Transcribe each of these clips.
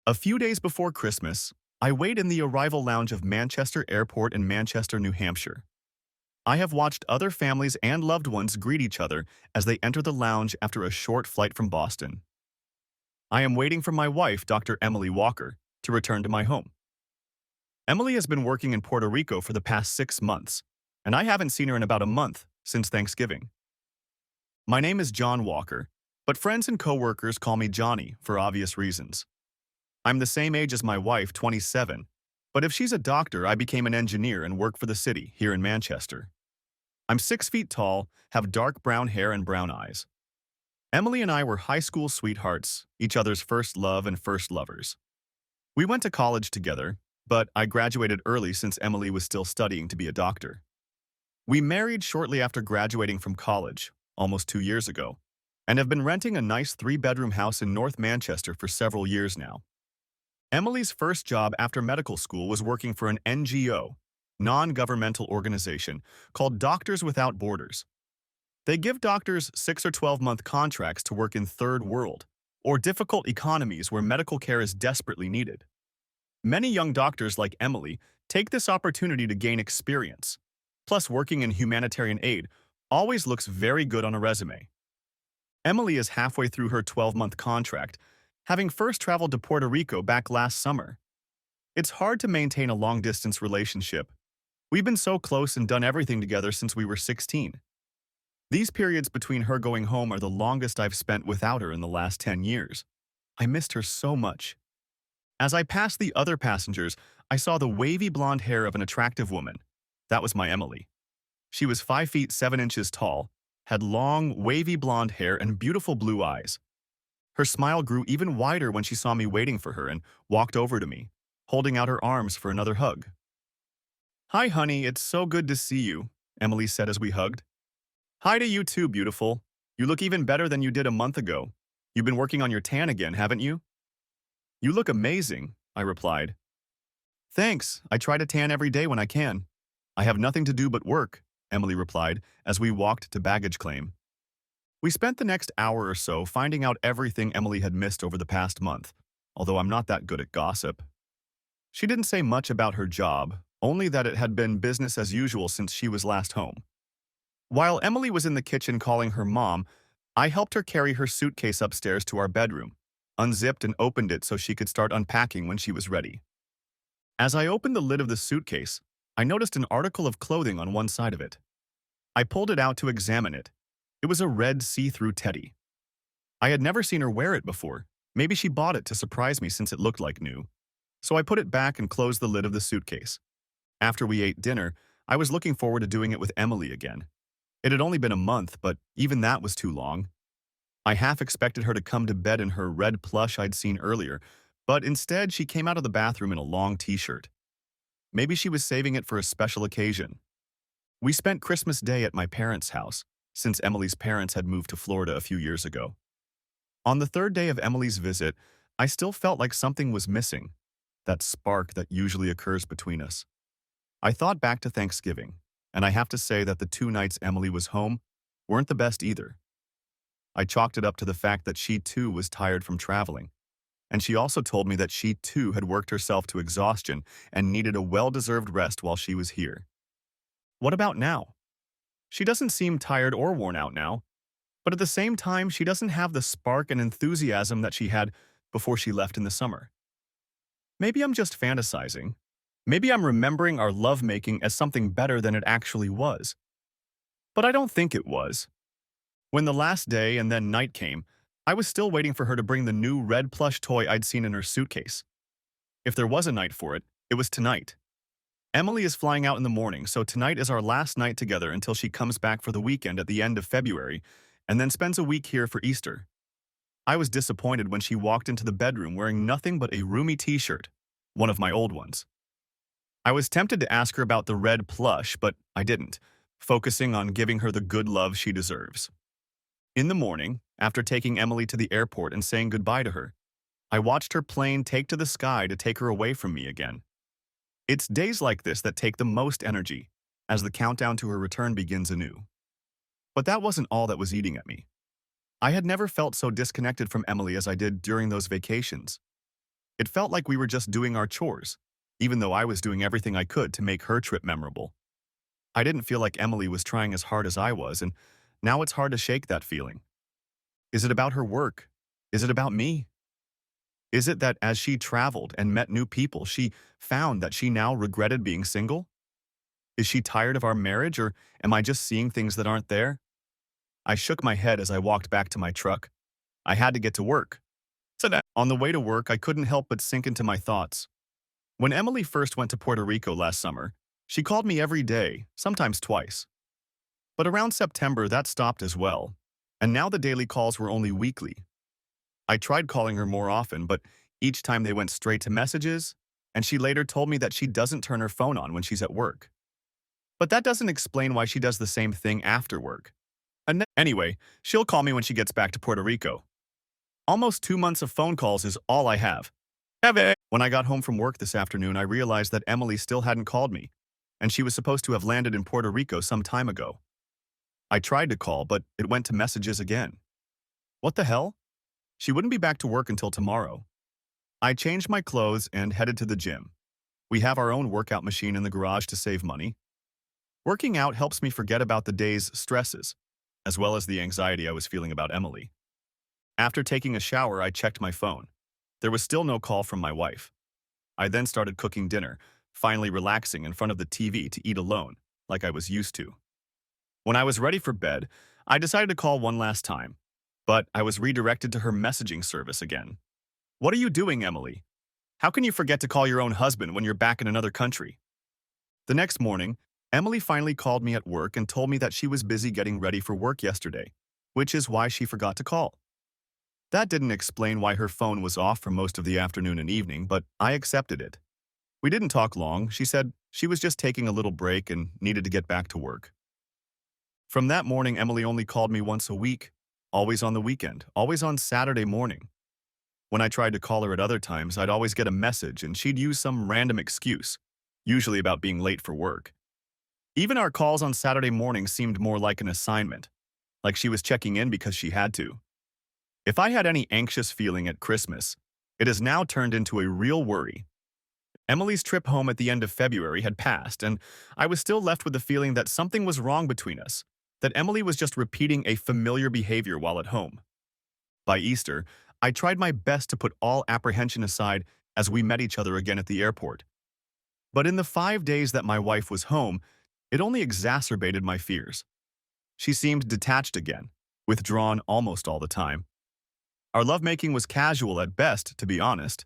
A few days before Christmas, I wait in the arrival lounge of Manchester Airport in Manchester, New Hampshire. I have watched other families and loved ones greet each other as they enter the lounge after a short flight from Boston. I am waiting for my wife, Dr. Emily Walker, to return to my home. Emily has been working in Puerto Rico for the past 6 months, and I haven't seen her in about a month since Thanksgiving. My name is John Walker, but friends and coworkers call me Johnny for obvious reasons. I'm the same age as my wife, 27, but if she's a doctor, I became an engineer and work for the city here in Manchester. I'm 6 feet tall, have dark brown hair and brown eyes. Emily and I were high school sweethearts, each other's first love and first lovers. We went to college together, but I graduated early since Emily was still studying to be a doctor. We married shortly after graduating from college, almost 2 years ago, and have been renting a nice 3-bedroom house in North Manchester for several years now. Emily's first job after medical school was working for an NGO, non-governmental organization, called Doctors Without Borders. They give doctors 6 or 12-month contracts to work in third world, or difficult economies where medical care is desperately needed. Many young doctors like Emily take this opportunity to gain experience. Plus, working in humanitarian aid always looks very good on a resume. Emily is halfway through her 12-month contract, having first traveled to Puerto Rico back last summer. It's hard to maintain a long-distance relationship. We've been so close and done everything together since we were 16. These periods between her going home are the longest I've spent without her in the last 10 years. I missed her so much. As I passed the other passengers, I saw the wavy blonde hair of an attractive woman. That was my Emily. She was 5 feet 7 inches tall, had long, wavy blonde hair and beautiful blue eyes. Her smile grew even wider when she saw me waiting for her and walked over to me, holding out her arms for another hug. "Hi, honey, it's so good to see you," Emily said as we hugged. "Hi to you too, beautiful. You look even better than you did a month ago. You've been working on your tan again, haven't you?" "You look amazing," I replied. "Thanks, I try to tan every day when I can. I have nothing to do but work," Emily replied as we walked to baggage claim. We spent the next hour or so finding out everything Emily had missed over the past month, although I'm not that good at gossip. She didn't say much about her job, only that it had been business as usual since she was last home. While Emily was in the kitchen calling her mom, I helped her carry her suitcase upstairs to our bedroom, unzipped and opened it so she could start unpacking when she was ready. As I opened the lid of the suitcase, I noticed an article of clothing on one side of it. I pulled it out to examine it. It was a red see-through teddy. I had never seen her wear it before. Maybe she bought it to surprise me since it looked like new. So I put it back and closed the lid of the suitcase. After we ate dinner, I was looking forward to doing it with Emily again. It had only been a month, but even that was too long. I half expected her to come to bed in her red plush I'd seen earlier, but instead she came out of the bathroom in a long t-shirt. Maybe she was saving it for a special occasion. We spent Christmas Day at my parents' house, since Emily's parents had moved to Florida a few years ago. On the third day of Emily's visit, I still felt like something was missing, that spark that usually occurs between us. I thought back to Thanksgiving, and I have to say that the 2 nights Emily was home weren't the best either. I chalked it up to the fact that she too was tired from traveling, and she also told me that she too had worked herself to exhaustion and needed a well-deserved rest while she was here. What about now? She doesn't seem tired or worn out now, but at the same time, she doesn't have the spark and enthusiasm that she had before she left in the summer. Maybe I'm just fantasizing. Maybe I'm remembering our lovemaking as something better than it actually was. But I don't think it was. When the last day and then night came, I was still waiting for her to bring the new red plush toy I'd seen in her suitcase. If there was a night for it, it was tonight. Emily is flying out in the morning, so tonight is our last night together until she comes back for the weekend at the end of February and then spends a week here for Easter. I was disappointed when she walked into the bedroom wearing nothing but a roomy t-shirt, one of my old ones. I was tempted to ask her about the red plush, but I didn't, focusing on giving her the good love she deserves. In the morning, after taking Emily to the airport and saying goodbye to her, I watched her plane take to the sky to take her away from me again. It's days like this that take the most energy, as the countdown to her return begins anew. But that wasn't all that was eating at me. I had never felt so disconnected from Emily as I did during those vacations. It felt like we were just doing our chores, even though I was doing everything I could to make her trip memorable. I didn't feel like Emily was trying as hard as I was, and now it's hard to shake that feeling. Is it about her work? Is it about me? Is it that as she traveled and met new people, she found that she now regretted being single? Is she tired of our marriage, or am I just seeing things that aren't there? I shook my head as I walked back to my truck. I had to get to work. On the way to work, I couldn't help but sink into my thoughts. When Emily first went to Puerto Rico last summer, she called me every day, sometimes twice. But around September, that stopped as well. And now the daily calls were only weekly. I tried calling her more often, but each time they went straight to messages, and she later told me that she doesn't turn her phone on when she's at work. But that doesn't explain why she does the same thing after work. Anyway, she'll call me when she gets back to Puerto Rico. Almost 2 months of phone calls is all I have. When I got home from work this afternoon, I realized that Emily still hadn't called me, and she was supposed to have landed in Puerto Rico some time ago. I tried to call, but it went to messages again. What the hell? She wouldn't be back to work until tomorrow. I changed my clothes and headed to the gym. We have our own workout machine in the garage to save money. Working out helps me forget about the day's stresses, as well as the anxiety I was feeling about Emily. After taking a shower, I checked my phone. There was still no call from my wife. I then started cooking dinner, finally relaxing in front of the TV to eat alone, like I was used to. When I was ready for bed, I decided to call one last time, but I was redirected to her messaging service again. What are you doing, Emily? How can you forget to call your own husband when you're back in another country? The next morning, Emily finally called me at work and told me that she was busy getting ready for work yesterday, which is why she forgot to call. That didn't explain why her phone was off for most of the afternoon and evening, but I accepted it. We didn't talk long. She said she was just taking a little break and needed to get back to work. From that morning, Emily only called me once a week, always on the weekend, always on Saturday morning. When I tried to call her at other times, I'd always get a message and she'd use some random excuse, usually about being late for work. Even our calls on Saturday mornings seemed more like an assignment, like she was checking in because she had to. If I had any anxious feeling at Christmas, it has now turned into a real worry. Emily's trip home at the end of February had passed, and I was still left with the feeling that something was wrong between us, that Emily was just repeating a familiar behavior while at home. By Easter, I tried my best to put all apprehension aside as we met each other again at the airport. But in the 5 days that my wife was home, it only exacerbated my fears. She seemed detached again, withdrawn almost all the time. Our lovemaking was casual at best, to be honest.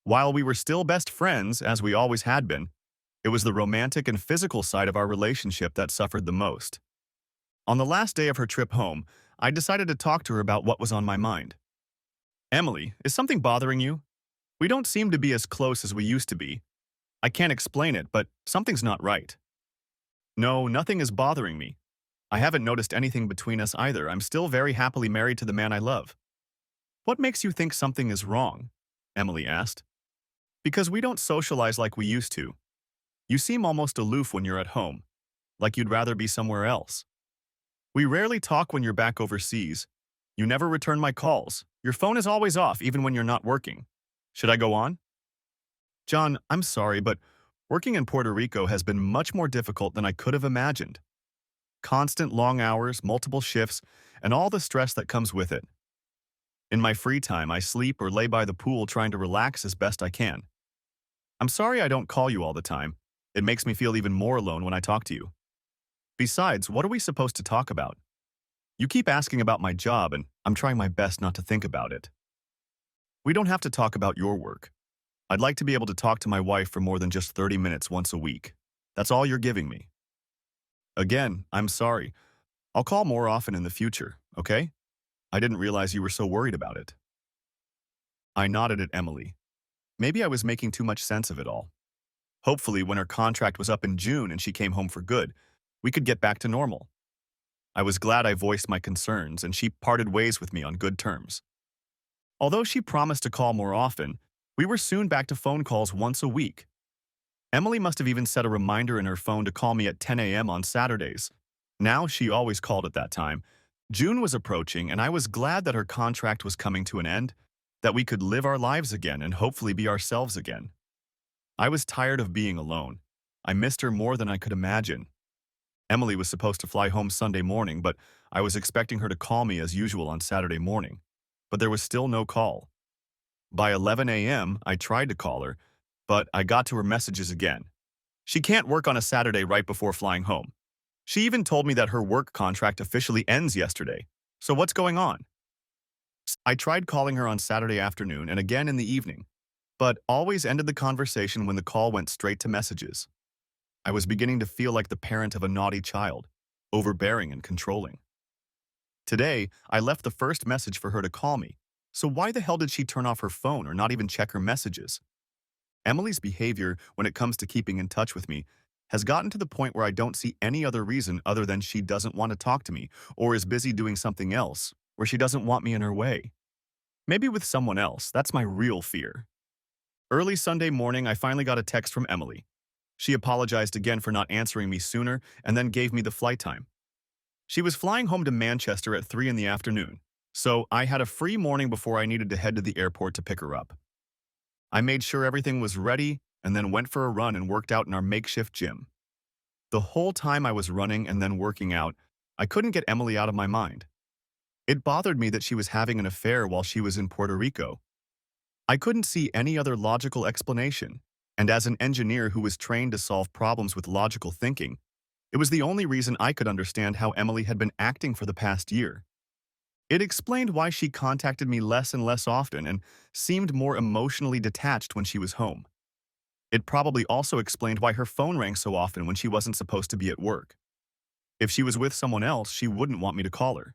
While we were still best friends, as we always had been, it was the romantic and physical side of our relationship that suffered the most. On the last day of her trip home, I decided to talk to her about what was on my mind. Emily, is something bothering you? We don't seem to be as close as we used to be. I can't explain it, but something's not right. No, nothing is bothering me. I haven't noticed anything between us either. I'm still very happily married to the man I love. What makes you think something is wrong? Emily asked. Because we don't socialize like we used to. You seem almost aloof when you're at home, like you'd rather be somewhere else. We rarely talk when you're back overseas. You never return my calls. Your phone is always off, even when you're not working. Should I go on? John, I'm sorry, but working in Puerto Rico has been much more difficult than I could have imagined. Constant long hours, multiple shifts, and all the stress that comes with it. In my free time, I sleep or lay by the pool trying to relax as best I can. I'm sorry I don't call you all the time. It makes me feel even more alone when I talk to you. Besides, what are we supposed to talk about? You keep asking about my job, and I'm trying my best not to think about it. We don't have to talk about your work. I'd like to be able to talk to my wife for more than just 30 minutes once a week. That's all you're giving me. Again, I'm sorry. I'll call more often in the future, okay? I didn't realize you were so worried about it. I nodded at Emily. Maybe I was making too much sense of it all. Hopefully, when her contract was up in June and she came home for good, we could get back to normal. I was glad I voiced my concerns and she parted ways with me on good terms. Although she promised to call more often, we were soon back to phone calls once a week. Emily must have even set a reminder in her phone to call me at 10 a.m. on Saturdays. Now she always called at that time. June was approaching, and I was glad that her contract was coming to an end. that we could live our lives again and hopefully be ourselves again. I was tired of being alone. I missed her more than I could imagine. Emily was supposed to fly home Sunday morning, but I was expecting her to call me as usual on Saturday morning. But there was still no call. By 11 a.m., I tried to call her, but I got to her messages again. She can't work on a Saturday right before flying home. She even told me that her work contract officially ends yesterday. So what's going on? I tried calling her on Saturday afternoon and again in the evening, but always ended the conversation when the call went straight to messages. I was beginning to feel like the parent of a naughty child, overbearing and controlling. Today, I left the first message for her to call me. So why the hell did she turn off her phone or not even check her messages? Emily's behavior when it comes to keeping in touch with me has gotten to the point where I don't see any other reason other than she doesn't want to talk to me or is busy doing something else, where she doesn't want me in her way. Maybe with someone else, that's my real fear. Early Sunday morning, I finally got a text from Emily. She apologized again for not answering me sooner and then gave me the flight time. She was flying home to Manchester at 3 in the afternoon, so I had a free morning before I needed to head to the airport to pick her up. I made sure everything was ready and then went for a run and worked out in our makeshift gym. The whole time I was running and then working out, I couldn't get Emily out of my mind. It bothered me that she was having an affair while she was in Puerto Rico. I couldn't see any other logical explanation, and as an engineer who was trained to solve problems with logical thinking, it was the only reason I could understand how Emily had been acting for the past year. It explained why she contacted me less and less often and seemed more emotionally detached when she was home. It probably also explained why her phone rang so often when she wasn't supposed to be at work. If she was with someone else, she wouldn't want me to call her.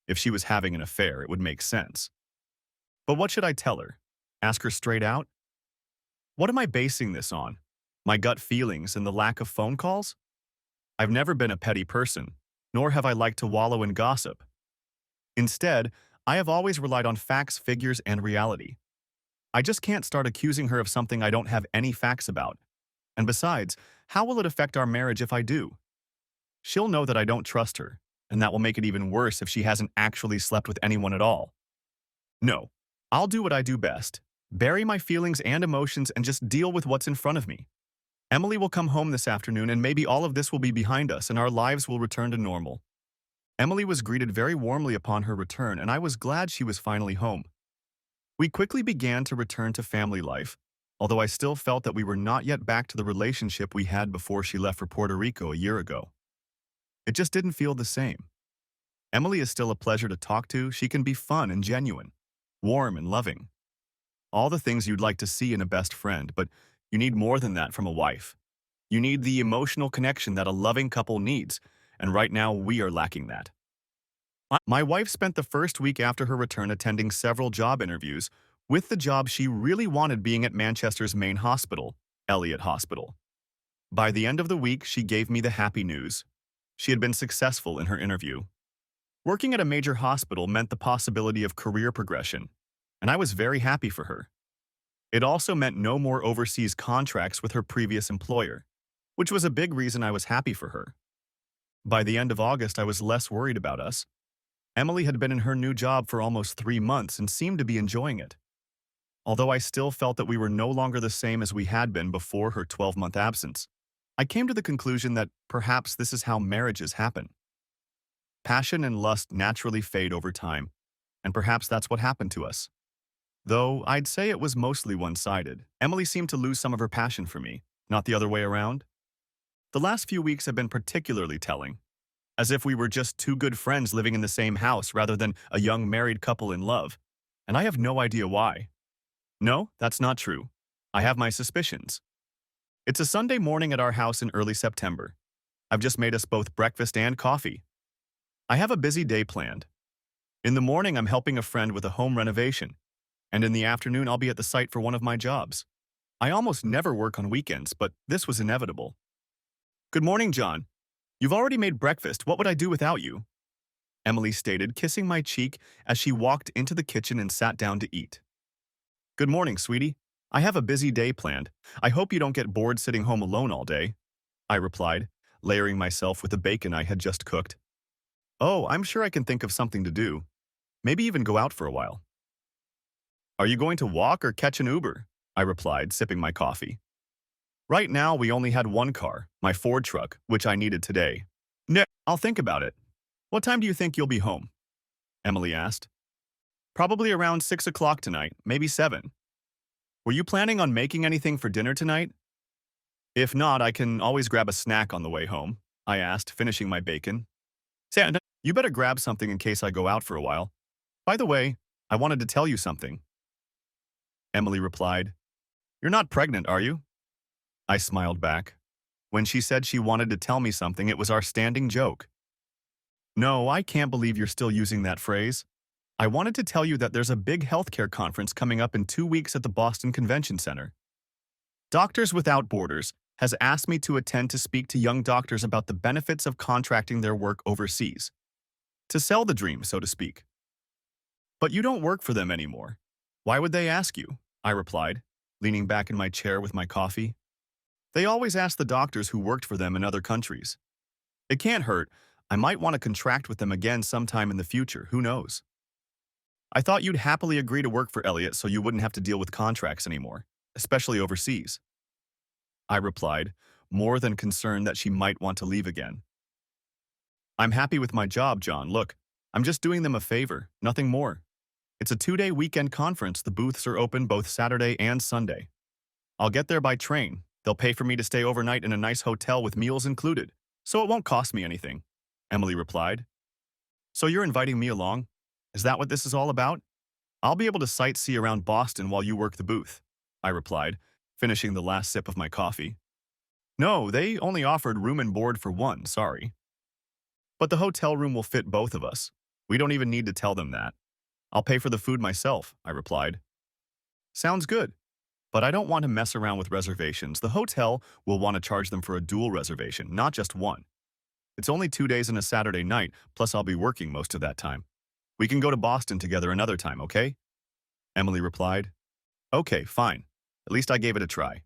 If she was having an affair, it would make sense. But what should I tell her? Ask her straight out? What am I basing this on? My gut feelings and the lack of phone calls? I've never been a petty person, nor have I liked to wallow in gossip. Instead, I have always relied on facts, figures, and reality. I just can't start accusing her of something I don't have any facts about. And besides, how will it affect our marriage if I do? She'll know that I don't trust her, and that will make it even worse if she hasn't actually slept with anyone at all. No, I'll do what I do best. Bury my feelings and emotions and just deal with what's in front of me. Emily will come home this afternoon and maybe all of this will be behind us and our lives will return to normal. Emily was greeted very warmly upon her return, and I was glad she was finally home. We quickly began to return to family life, although I still felt that we were not yet back to the relationship we had before she left for Puerto Rico a year ago. It just didn't feel the same. Emily is still a pleasure to talk to. She can be fun and genuine, warm and loving. All the things you'd like to see in a best friend, but you need more than that from a wife. You need the emotional connection that a loving couple needs, and right now we are lacking that. My wife spent the first week after her return attending several job interviews, with the job she really wanted being at Manchester's main hospital, Elliott Hospital. By the end of the week, she gave me the happy news. She had been successful in her interview. Working at a major hospital meant the possibility of career progression, and I was very happy for her. It also meant no more overseas contracts with her previous employer, which was a big reason I was happy for her. By the end of August, I was less worried about us. Emily had been in her new job for almost 3 months and seemed to be enjoying it. Although I still felt that we were no longer the same as we had been before her 12-month absence, I came to the conclusion that perhaps this is how marriages happen. Passion and lust naturally fade over time, and perhaps that's what happened to us. Though I'd say it was mostly one-sided. Emily seemed to lose some of her passion for me, not the other way around. The last few weeks have been particularly telling, as if we were just two good friends living in the same house rather than a young married couple in love, and I have no idea why. No, that's not true. I have my suspicions. It's a Sunday morning at our house in early September. I've just made us both breakfast and coffee. I have a busy day planned. In the morning, I'm helping a friend with a home renovation, and in the afternoon, I'll be at the site for one of my jobs. I almost never work on weekends, but this was inevitable. Good morning, John. You've already made breakfast. What would I do without you? Emily stated, kissing my cheek as she walked into the kitchen and sat down to eat. Good morning, sweetie. I have a busy day planned. I hope you don't get bored sitting home alone all day, I replied, layering myself with the bacon I had just cooked. Oh, I'm sure I can think of something to do. Maybe even go out for a while. Are you going to walk or catch an Uber? I replied, sipping my coffee. Right now, we only had one car, my Ford truck, which I needed today. No, I'll think about it. What time do you think you'll be home? Emily asked. Probably around 6 o'clock tonight, maybe 7. Were you planning on making anything for dinner tonight? If not, I can always grab a snack on the way home, I asked, finishing my bacon. Santa, you better grab something in case I go out for a while. By the way, I wanted to tell you something. Emily replied, You're not pregnant, are you? I smiled back. When she said she wanted to tell me something, it was our standing joke. No, I can't believe you're still using that phrase. I wanted to tell you that there's a big healthcare conference coming up in 2 weeks at the Boston Convention Center. Doctors Without Borders has asked me to attend to speak to young doctors about the benefits of contracting their work overseas. To sell the dream, so to speak. But you don't work for them anymore. Why would they ask you? I replied, leaning back in my chair with my coffee. They always ask the doctors who worked for them in other countries. It can't hurt. I might want to contract with them again sometime in the future, who knows? I thought you'd happily agree to work for Elliot so you wouldn't have to deal with contracts anymore, especially overseas. I replied, more than concerned that she might want to leave again. I'm happy with my job, John. Look, I'm just doing them a favor, nothing more. It's a 2-day weekend conference. The booths are open both Saturday and Sunday. I'll get there by train. They'll pay for me to stay overnight in a nice hotel with meals included, so it won't cost me anything, Emily replied. So you're inviting me along? Is that what this is all about? I'll be able to sightsee around Boston while you work the booth, I replied, finishing the last sip of my coffee. No, they only offered room and board for one, sorry. But the hotel room will fit both of us. We don't even need to tell them that. I'll pay for the food myself, I replied. Sounds good. But I don't want to mess around with reservations. The hotel will want to charge them for a dual reservation, not just one. It's only 2 days and a Saturday night, plus I'll be working most of that time. We can go to Boston together another time, okay? Emily replied. Okay, fine. At least I gave it a try.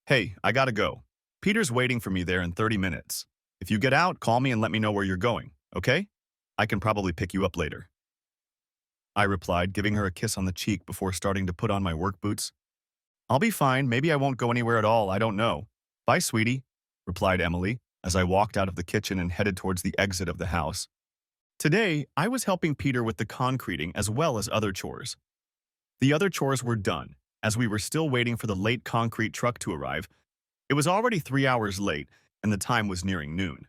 Hey, I gotta go. Peter's waiting for me there in 30 minutes. If you get out, call me and let me know where you're going, okay? I can probably pick you up later. I replied, giving her a kiss on the cheek before starting to put on my work boots. I'll be fine. Maybe I won't go anywhere at all. I don't know. Bye, sweetie, replied Emily as I walked out of the kitchen and headed towards the exit of the house. Today, I was helping Peter with the concreting as well as other chores. The other chores were done, as we were still waiting for the late concrete truck to arrive. It was already 3 hours late, and the time was nearing noon.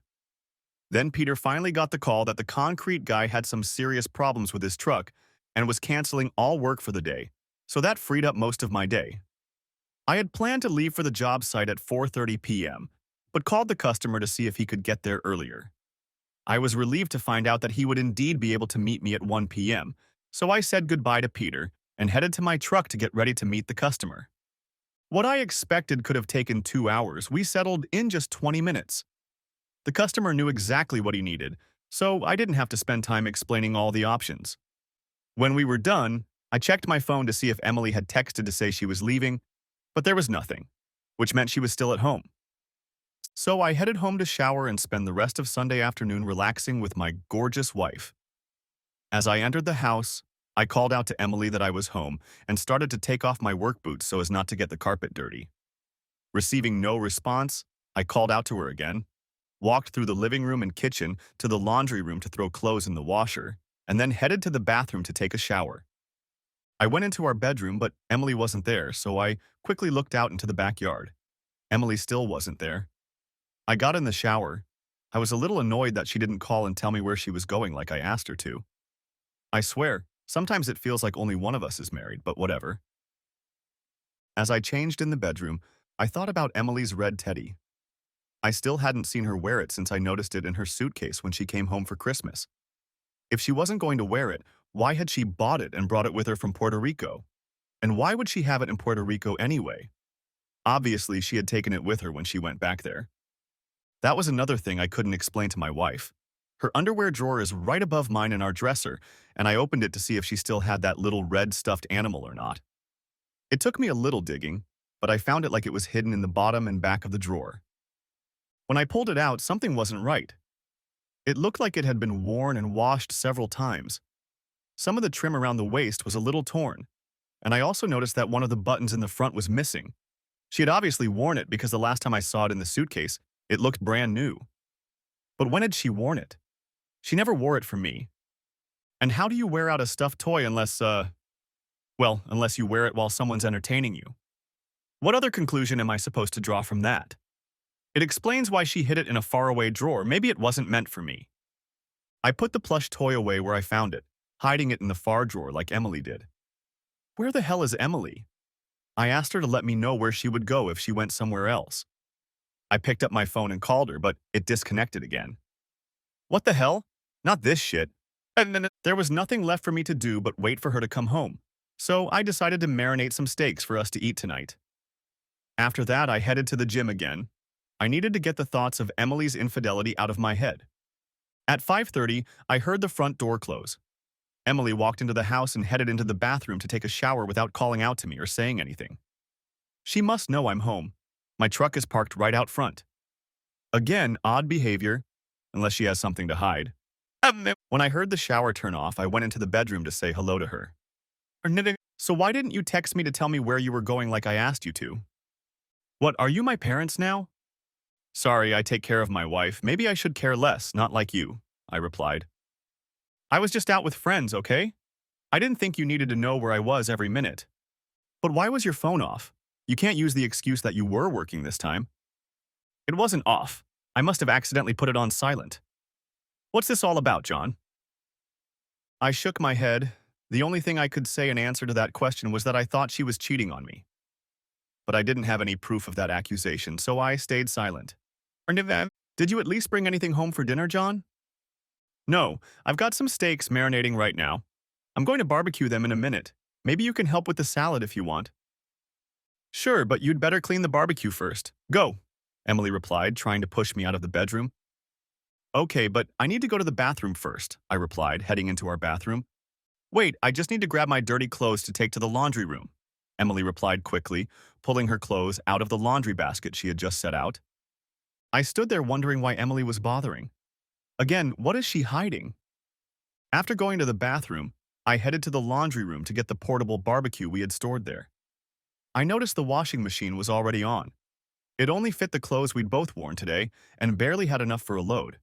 Then Peter finally got the call that the concrete guy had some serious problems with his truck and was canceling all work for the day, so that freed up most of my day. I had planned to leave for the job site at 4:30 p.m., but called the customer to see if he could get there earlier. I was relieved to find out that he would indeed be able to meet me at 1 p.m., so I said goodbye to Peter and headed to my truck to get ready to meet the customer. What I expected could have taken 2 hours, we settled in just 20 minutes. The customer knew exactly what he needed, so I didn't have to spend time explaining all the options. When we were done, I checked my phone to see if Emily had texted to say she was leaving, but there was nothing, which meant she was still at home. So I headed home to shower and spend the rest of Sunday afternoon relaxing with my gorgeous wife. As I entered the house, I called out to Emily that I was home and started to take off my work boots so as not to get the carpet dirty. Receiving no response, I called out to her again, walked through the living room and kitchen to the laundry room to throw clothes in the washer, and then headed to the bathroom to take a shower. I went into our bedroom, but Emily wasn't there, so I quickly looked out into the backyard. Emily still wasn't there. I got in the shower. I was a little annoyed that she didn't call and tell me where she was going like I asked her to. I swear, sometimes it feels like only one of us is married, but whatever. As I changed in the bedroom, I thought about Emily's red teddy. I still hadn't seen her wear it since I noticed it in her suitcase when she came home for Christmas. If she wasn't going to wear it, why had she bought it and brought it with her from Puerto Rico? And why would she have it in Puerto Rico anyway? Obviously, she had taken it with her when she went back there. That was another thing I couldn't explain to my wife. Her underwear drawer is right above mine in our dresser, and I opened it to see if she still had that little red stuffed animal or not. It took me a little digging, but I found it like it was hidden in the bottom and back of the drawer. When I pulled it out, something wasn't right. It looked like it had been worn and washed several times. Some of the trim around the waist was a little torn, and I also noticed that one of the buttons in the front was missing. She had obviously worn it because the last time I saw it in the suitcase, it looked brand new. But when had she worn it? She never wore it for me. And how do you wear out a stuffed toy unless you wear it while someone's entertaining you? What other conclusion am I supposed to draw from that? It explains why she hid it in a faraway drawer. Maybe it wasn't meant for me. I put the plush toy away where I found it, hiding it in the far drawer like Emily did. Where the hell is Emily? I asked her to let me know where she would go if she went somewhere else. I picked up my phone and called her, but it disconnected again. What the hell? Not this shit. And then there was nothing left for me to do but wait for her to come home. So I decided to marinate some steaks for us to eat tonight. After that, I headed to the gym again. I needed to get the thoughts of Emily's infidelity out of my head. At 5:30, I heard the front door close. Emily walked into the house and headed into the bathroom to take a shower without calling out to me or saying anything. She must know I'm home. My truck is parked right out front. Again, odd behavior, unless she has something to hide. When I heard the shower turn off, I went into the bedroom to say hello to her. So why didn't you text me to tell me where you were going like I asked you to? What, are you my parents now? Sorry, I take care of my wife. Maybe I should care less, not like you, I replied. I was just out with friends, okay? I didn't think you needed to know where I was every minute. But why was your phone off? You can't use the excuse that you were working this time. It wasn't off. I must have accidentally put it on silent. What's this all about, John? I shook my head. The only thing I could say in answer to that question was that I thought she was cheating on me. But I didn't have any proof of that accusation, so I stayed silent. Did you at least bring anything home for dinner, John? No, I've got some steaks marinating right now. I'm going to barbecue them in a minute. Maybe you can help with the salad if you want. Sure, but you'd better clean the barbecue first. Go, Emily replied, trying to push me out of the bedroom. Okay, but I need to go to the bathroom first, I replied, heading into our bathroom. Wait, I just need to grab my dirty clothes to take to the laundry room, Emily replied quickly, pulling her clothes out of the laundry basket she had just set out. I stood there wondering why Emily was bothering. Again, what is she hiding? After going to the bathroom, I headed to the laundry room to get the portable barbecue we had stored there. I noticed the washing machine was already on. It only fit the clothes we'd both worn today and barely had enough for a load.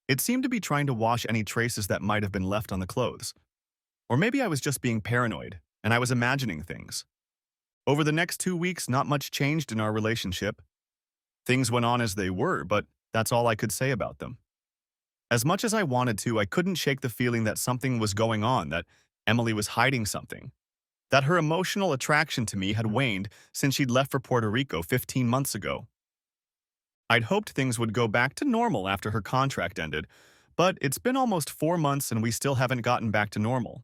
It seemed to be trying to wash any traces that might have been left on the clothes. Or maybe I was just being paranoid, and I was imagining things. Over the next 2 weeks, not much changed in our relationship. Things went on as they were, but that's all I could say about them. As much as I wanted to, I couldn't shake the feeling that something was going on, that Emily was hiding something. That her emotional attraction to me had waned since she'd left for Puerto Rico 15 months ago. I'd hoped things would go back to normal after her contract ended, but it's been almost 4 months and we still haven't gotten back to normal.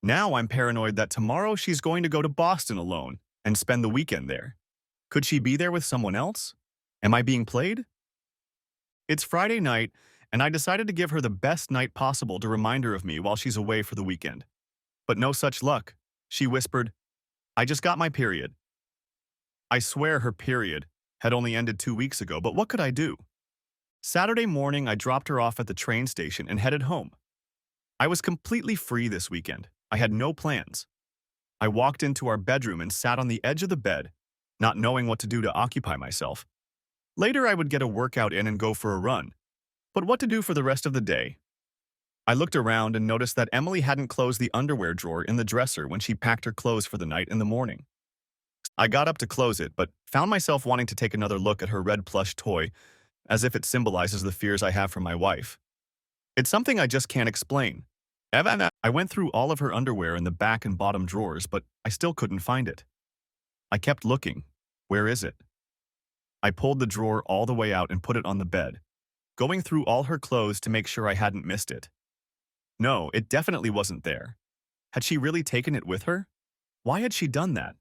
Now I'm paranoid that tomorrow she's going to go to Boston alone and spend the weekend there. Could she be there with someone else? Am I being played? It's Friday night, and I decided to give her the best night possible to remind her of me while she's away for the weekend. But no such luck. She whispered, I just got my period. I swear her period had only ended 2 weeks ago, but what could I do? Saturday morning, I dropped her off at the train station and headed home. I was completely free this weekend. I had no plans. I walked into our bedroom and sat on the edge of the bed, not knowing what to do to occupy myself. Later, I would get a workout in and go for a run. But what to do for the rest of the day? I looked around and noticed that Emily hadn't closed the underwear drawer in the dresser when she packed her clothes for the night in the morning. I got up to close it, but found myself wanting to take another look at her red plush toy, as if it symbolizes the fears I have for my wife. It's something I just can't explain. I went through all of her underwear in the back and bottom drawers, but I still couldn't find it. I kept looking. Where is it? I pulled the drawer all the way out and put it on the bed, going through all her clothes to make sure I hadn't missed it. No, it definitely wasn't there. Had she really taken it with her? Why had she done that?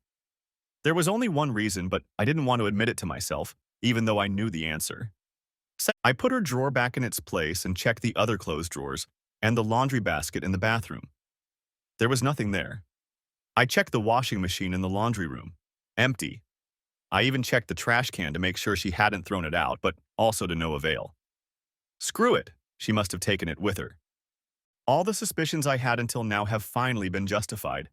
There was only one reason, but I didn't want to admit it to myself, even though I knew the answer. I put her drawer back in its place and checked the other clothes drawers and the laundry basket in the bathroom. There was nothing there. I checked the washing machine in the laundry room. Empty. I even checked the trash can to make sure she hadn't thrown it out, but also to no avail. Screw it. She must have taken it with her. All the suspicions I had until now have finally been justified,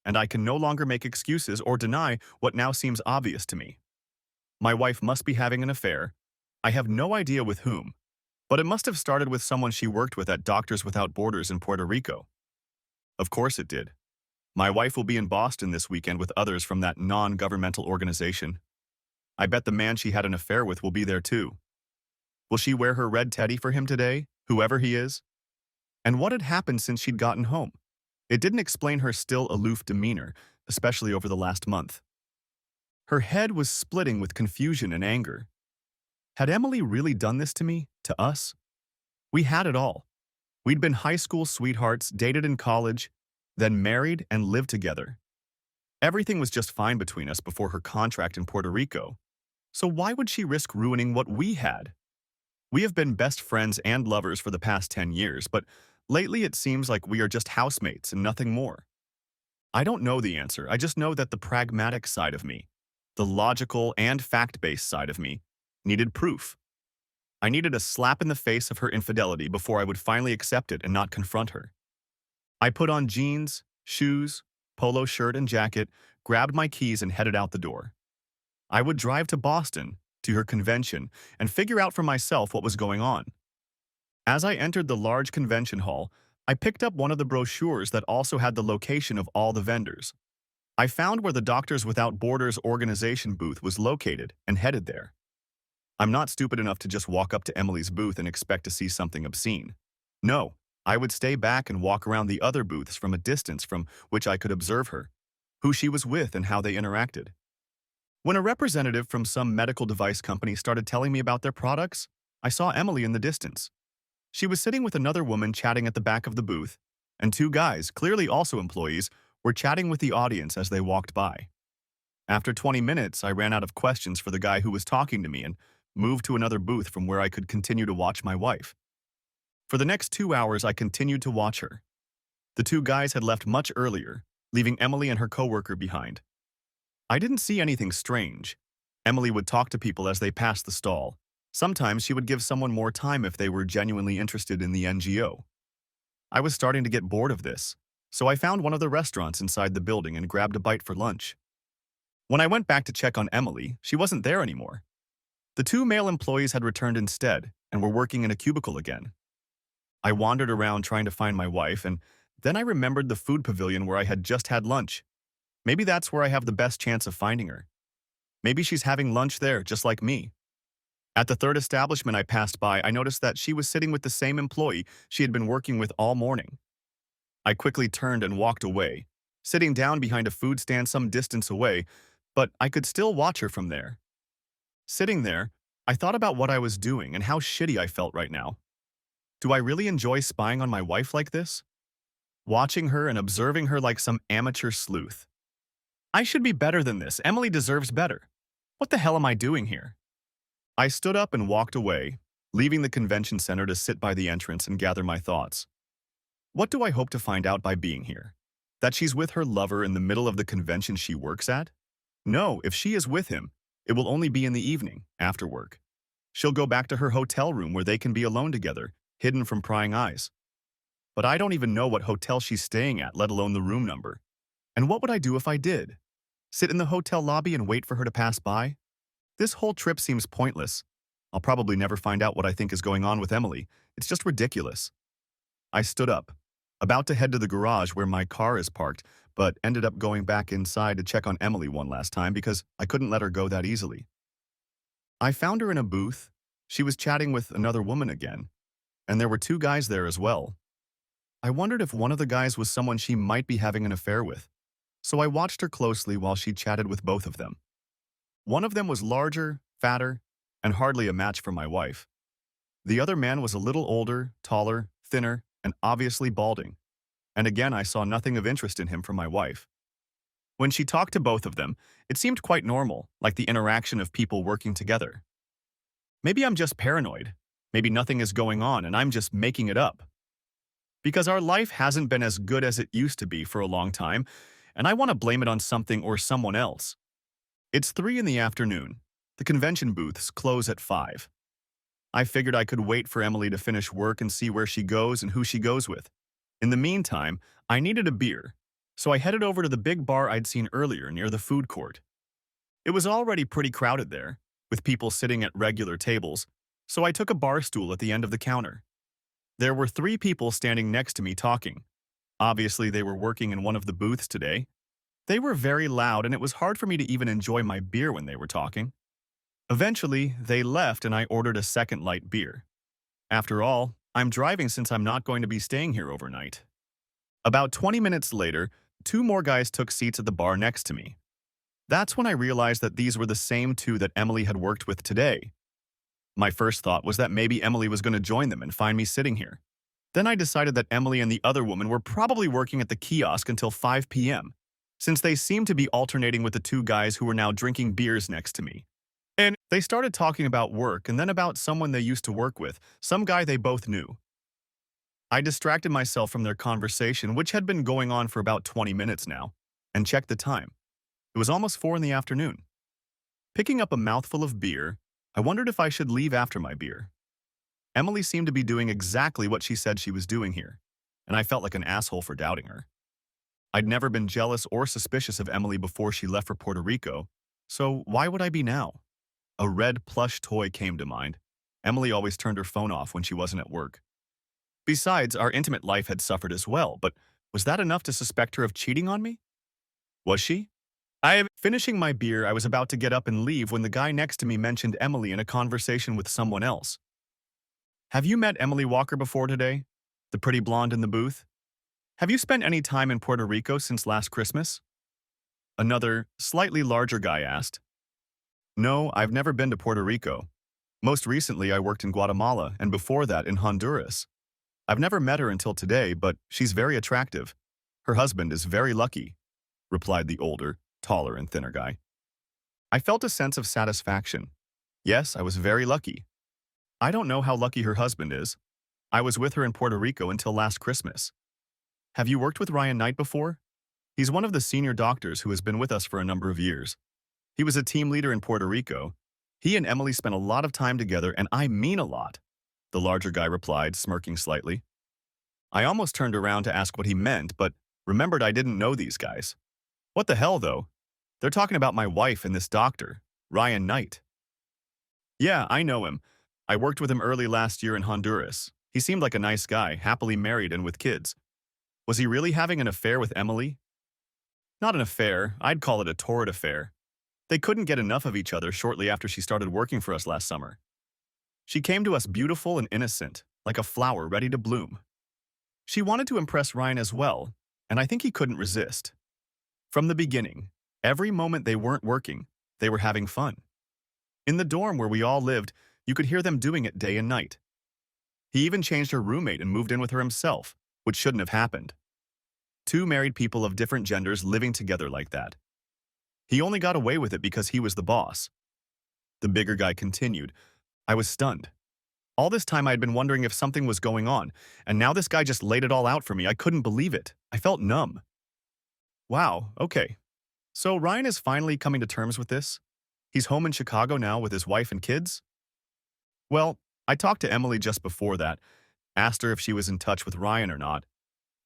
and I can no longer make excuses or deny what now seems obvious to me. My wife must be having an affair. I have no idea with whom, but it must have started with someone she worked with at Doctors Without Borders in Puerto Rico. Of course it did. My wife will be in Boston this weekend with others from that non-governmental organization. I bet the man she had an affair with will be there too. Will she wear her red teddy for him today, whoever he is? And what had happened since she'd gotten home? It didn't explain her still aloof demeanor, especially over the last month. Her head was splitting with confusion and anger. Had Emily really done this to me, to us? We had it all. We'd been high school sweethearts, dated in college, then married and lived together. Everything was just fine between us before her contract in Puerto Rico. So why would she risk ruining what we had? We have been best friends and lovers for the past 10 years, but lately it seems like we are just housemates and nothing more. I don't know the answer. I just know that the pragmatic side of me, the logical and fact-based side of me, needed proof. I needed a slap in the face of her infidelity before I would finally accept it and not confront her. I put on jeans, shoes, polo shirt and jacket, grabbed my keys and headed out the door. I would drive to Boston, to her convention, and figure out for myself what was going on. As I entered the large convention hall, I picked up one of the brochures that also had the location of all the vendors. I found where the Doctors Without Borders organization booth was located and headed there. I'm not stupid enough to just walk up to Emily's booth and expect to see something obscene. No, I would stay back and walk around the other booths from a distance from which I could observe her, who she was with and how they interacted. When a representative from some medical device company started telling me about their products, I saw Emily in the distance. She was sitting with another woman chatting at the back of the booth, and two guys, clearly also employees, were chatting with the audience as they walked by. After 20 minutes, I ran out of questions for the guy who was talking to me and moved to another booth from where I could continue to watch my wife. For the next 2 hours, I continued to watch her. The two guys had left much earlier, leaving Emily and her coworker behind. I didn't see anything strange. Emily would talk to people as they passed the stall. Sometimes she would give someone more time if they were genuinely interested in the NGO. I was starting to get bored of this, so I found one of the restaurants inside the building and grabbed a bite for lunch. When I went back to check on Emily, she wasn't there anymore. The two male employees had returned instead and were working in a cubicle again. I wandered around trying to find my wife, and then I remembered the food pavilion where I had just had lunch. Maybe that's where I have the best chance of finding her. Maybe she's having lunch there, just like me. At the third establishment I passed by, I noticed that she was sitting with the same employee she had been working with all morning. I quickly turned and walked away, sitting down behind a food stand some distance away, but I could still watch her from there. Sitting there, I thought about what I was doing and how shitty I felt right now. Do I really enjoy spying on my wife like this? Watching her and observing her like some amateur sleuth. I should be better than this. Emily deserves better. What the hell am I doing here? I stood up and walked away, leaving the convention center to sit by the entrance and gather my thoughts. What do I hope to find out by being here? That she's with her lover in the middle of the convention she works at? No, if she is with him, it will only be in the evening, after work. She'll go back to her hotel room where they can be alone together, hidden from prying eyes. But I don't even know what hotel she's staying at, let alone the room number. And what would I do if I did? Sit in the hotel lobby and wait for her to pass by? This whole trip seems pointless. I'll probably never find out what I think is going on with Emily. It's just ridiculous. I stood up, about to head to the garage where my car is parked, but ended up going back inside to check on Emily one last time because I couldn't let her go that easily. I found her in a booth. She was chatting with another woman again, and there were two guys there as well. I wondered if one of the guys was someone she might be having an affair with, so I watched her closely while she chatted with both of them. One of them was larger, fatter, and hardly a match for my wife. The other man was a little older, taller, thinner, and obviously balding. And again, I saw nothing of interest in him from my wife. When she talked to both of them, it seemed quite normal, like the interaction of people working together. Maybe I'm just paranoid. Maybe nothing is going on and I'm just making it up. Because our life hasn't been as good as it used to be for a long time, and I want to blame it on something or someone else. It's 3 in the afternoon. The convention booths close at 5. I figured I could wait for Emily to finish work and see where she goes and who she goes with. In the meantime, I needed a beer. So I headed over to the big bar I'd seen earlier near the food court. It was already pretty crowded there, with people sitting at regular tables, so I took a bar stool at the end of the counter. There were 3 people standing next to me talking. Obviously, they were working in one of the booths today. They were very loud, and it was hard for me to even enjoy my beer when they were talking. Eventually, they left and I ordered a second light beer. After all, I'm driving since I'm not going to be staying here overnight. About 20 minutes later, 2 more guys took seats at the bar next to me. That's when I realized that these were the same 2 that Emily had worked with today. My first thought was that maybe Emily was going to join them and find me sitting here. Then I decided that Emily and the other woman were probably working at the kiosk until 5 p.m., since they seemed to be alternating with the 2 guys who were now drinking beers next to me. And they started talking about work and then about someone they used to work with, some guy they both knew. I distracted myself from their conversation, which had been going on for about 20 minutes now, and checked the time. It was almost 4 in the afternoon. Picking up a mouthful of beer, I wondered if I should leave after my beer. Emily seemed to be doing exactly what she said she was doing here, and I felt like an asshole for doubting her. I'd never been jealous or suspicious of Emily before she left for Puerto Rico, so why would I be now? A red plush toy came to mind. Emily always turned her phone off when she wasn't at work. Besides, our intimate life had suffered as well, but was that enough to suspect her of cheating on me? Was she? Finishing my beer, I was about to get up and leave when the guy next to me mentioned Emily in a conversation with someone else. Have you met Emily Walker before today? The pretty blonde in the booth? Have you spent any time in Puerto Rico since last Christmas? Another, slightly larger guy asked. No, I've never been to Puerto Rico. Most recently, I worked in Guatemala, and before that in Honduras. I've never met her until today, but she's very attractive. Her husband is very lucky, replied the older, taller and thinner guy. I felt a sense of satisfaction. Yes, I was very lucky. I don't know how lucky her husband is. I was with her in Puerto Rico until last Christmas. Have you worked with Ryan Knight before? He's one of the senior doctors who has been with us for a number of years. He was a team leader in Puerto Rico. He and Emily spent a lot of time together, and I mean a lot, the larger guy replied, smirking slightly. I almost turned around to ask what he meant, but remembered I didn't know these guys. What the hell, though? They're talking about my wife and this doctor, Ryan Knight. Yeah, I know him. I worked with him early last year in Honduras. He seemed like a nice guy, happily married and with kids. Was he really having an affair with Emily? Not an affair, I'd call it a torrid affair. They couldn't get enough of each other shortly after she started working for us last summer. She came to us beautiful and innocent, like a flower ready to bloom. She wanted to impress Ryan as well, and I think he couldn't resist. From the beginning, every moment they weren't working, they were having fun. In the dorm where we all lived, you could hear them doing it day and night. He even changed her roommate and moved in with her himself, which shouldn't have happened. 2 married people of different genders living together like that. He only got away with it because he was the boss. The bigger guy continued. I was stunned. All this time I had been wondering if something was going on, and now this guy just laid it all out for me. I couldn't believe it. I felt numb. Wow, okay. So Ryan is finally coming to terms with this? He's home in Chicago now with his wife and kids? Well, I talked to Emily just before that, asked her if she was in touch with Ryan or not.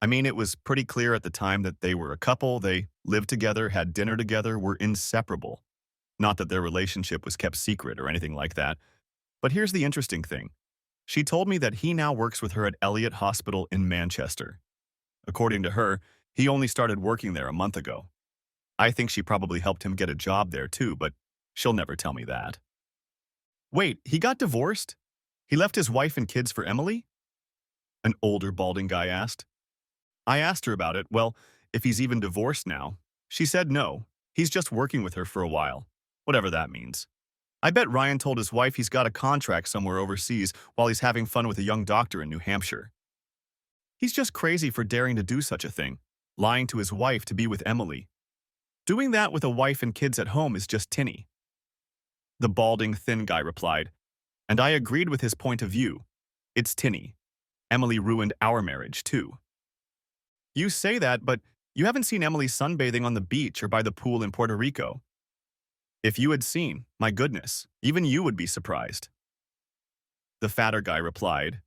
I mean, it was pretty clear at the time that they were a couple, they lived together, had dinner together, were inseparable. Not that their relationship was kept secret or anything like that. But here's the interesting thing. She told me that he now works with her at Elliott Hospital in Manchester. According to her, he only started working there a month ago. I think she probably helped him get a job there too, but she'll never tell me that. Wait, he got divorced? He left his wife and kids for Emily? An older balding guy asked. I asked her about it. Well, if he's even divorced now. She said no. He's just working with her for a while. Whatever that means. I bet Ryan told his wife he's got a contract somewhere overseas while he's having fun with a young doctor in New Hampshire. He's just crazy for daring to do such a thing, lying to his wife to be with Emily. Doing that with a wife and kids at home is just tinny. The balding, thin guy replied, and I agreed with his point of view. It's tinny. Emily ruined our marriage, too. You say that, but you haven't seen Emily sunbathing on the beach or by the pool in Puerto Rico. If you had seen, my goodness, even you would be surprised. The fatter guy replied,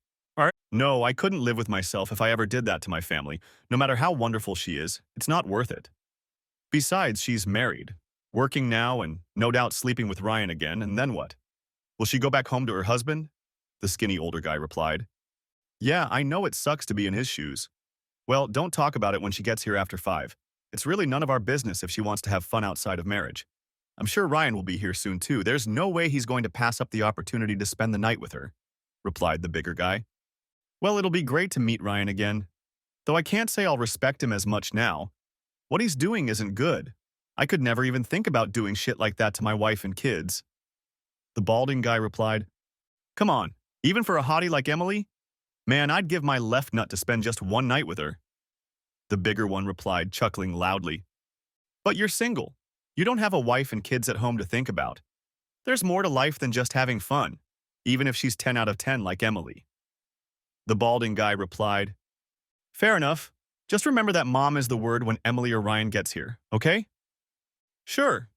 No, I couldn't live with myself if I ever did that to my family. No matter how wonderful she is, it's not worth it. Besides, she's married, working now and no doubt sleeping with Ryan again, and then what? Will she go back home to her husband? The skinny older guy replied. Yeah, I know it sucks to be in his shoes. Well, don't talk about it when she gets here after 5. It's really none of our business if she wants to have fun outside of marriage. I'm sure Ryan will be here soon too. There's no way he's going to pass up the opportunity to spend the night with her, replied the bigger guy. Well, it'll be great to meet Ryan again, though I can't say I'll respect him as much now. What he's doing isn't good. I could never even think about doing shit like that to my wife and kids. The balding guy replied, Come on, even for a hottie like Emily? Man, I'd give my left nut to spend just one night with her. The bigger one replied, chuckling loudly. But you're single. You don't have a wife and kids at home to think about. There's more to life than just having fun, even if she's 10 out of 10 like Emily. The balding guy replied, Fair enough. Just remember that mom is the word when Emily or Ryan gets here, okay? Sure.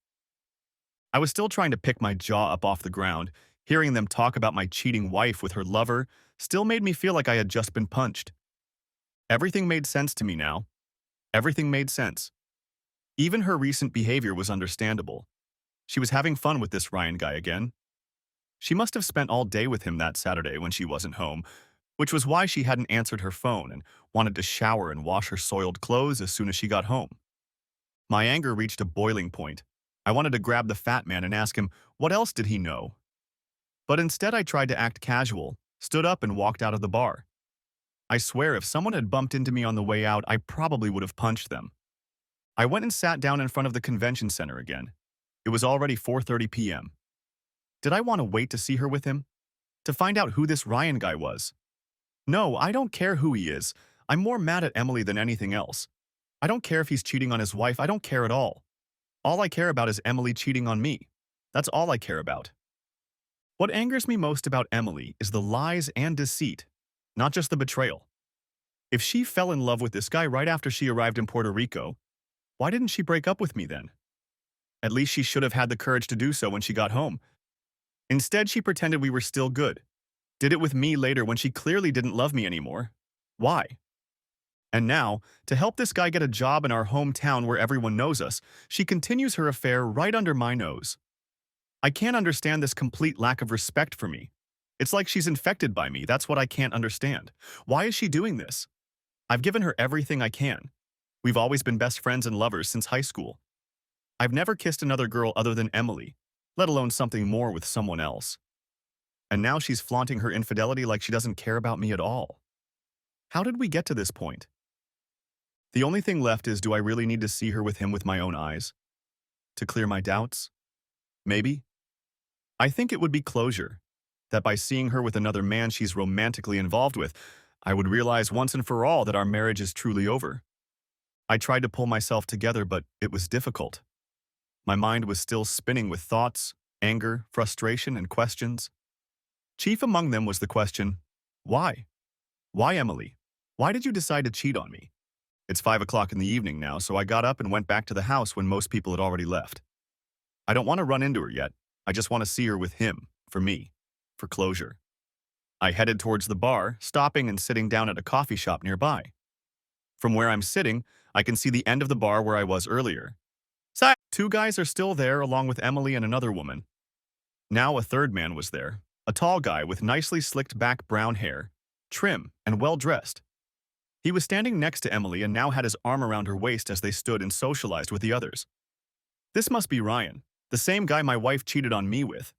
I was still trying to pick my jaw up off the ground. Hearing them talk about my cheating wife with her lover still made me feel like I had just been punched. Everything made sense to me now. Everything made sense. Even her recent behavior was understandable. She was having fun with this Ryan guy again. She must have spent all day with him that Saturday when she wasn't home, which was why she hadn't answered her phone and wanted to shower and wash her soiled clothes as soon as she got home. My anger reached a boiling point. I wanted to grab the fat man and ask him what else did he know. But instead I tried to act casual, stood up and walked out of the bar. I swear if someone had bumped into me on the way out, I probably would have punched them. I went and sat down in front of the convention center again. It was already 4:30 p.m. Did I want to wait to see her with him? To find out who this Ryan guy was? No, I don't care who he is. I'm more mad at Emily than anything else. I don't care if he's cheating on his wife. I don't care at all. All I care about is Emily cheating on me. That's all I care about. What angers me most about Emily is the lies and deceit, not just the betrayal. If she fell in love with this guy right after she arrived in Puerto Rico, why didn't she break up with me then? At least she should have had the courage to do so when she got home. Instead, she pretended we were still good. Did it with me later when she clearly didn't love me anymore. Why? And now, to help this guy get a job in our hometown where everyone knows us, she continues her affair right under my nose. I can't understand this complete lack of respect for me. It's like she's infected by me. That's what I can't understand. Why is she doing this? I've given her everything I can. We've always been best friends and lovers since high school. I've never kissed another girl other than Emily, let alone something more with someone else. And now she's flaunting her infidelity like she doesn't care about me at all. How did we get to this point? The only thing left is, do I really need to see her with him with my own eyes? To clear my doubts? Maybe. I think it would be closure. That by seeing her with another man she's romantically involved with, I would realize once and for all that our marriage is truly over. I tried to pull myself together, but it was difficult. My mind was still spinning with thoughts, anger, frustration, and questions. Chief among them was the question, why? Why, Emily? Why did you decide to cheat on me? It's 5 o'clock in the evening now, so I got up and went back to the house when most people had already left. I don't want to run into her yet. I just want to see her with him, for me, for closure. I headed towards the bar, stopping and sitting down at a coffee shop nearby. From where I'm sitting, I can see the end of the bar where I was earlier. Two guys are still there along with Emily and another woman. Now a third man was there, a tall guy with nicely slicked back brown hair, trim and well-dressed. He was standing next to Emily and now had his arm around her waist as they stood and socialized with the others. This must be Ryan, the same guy my wife cheated on me with.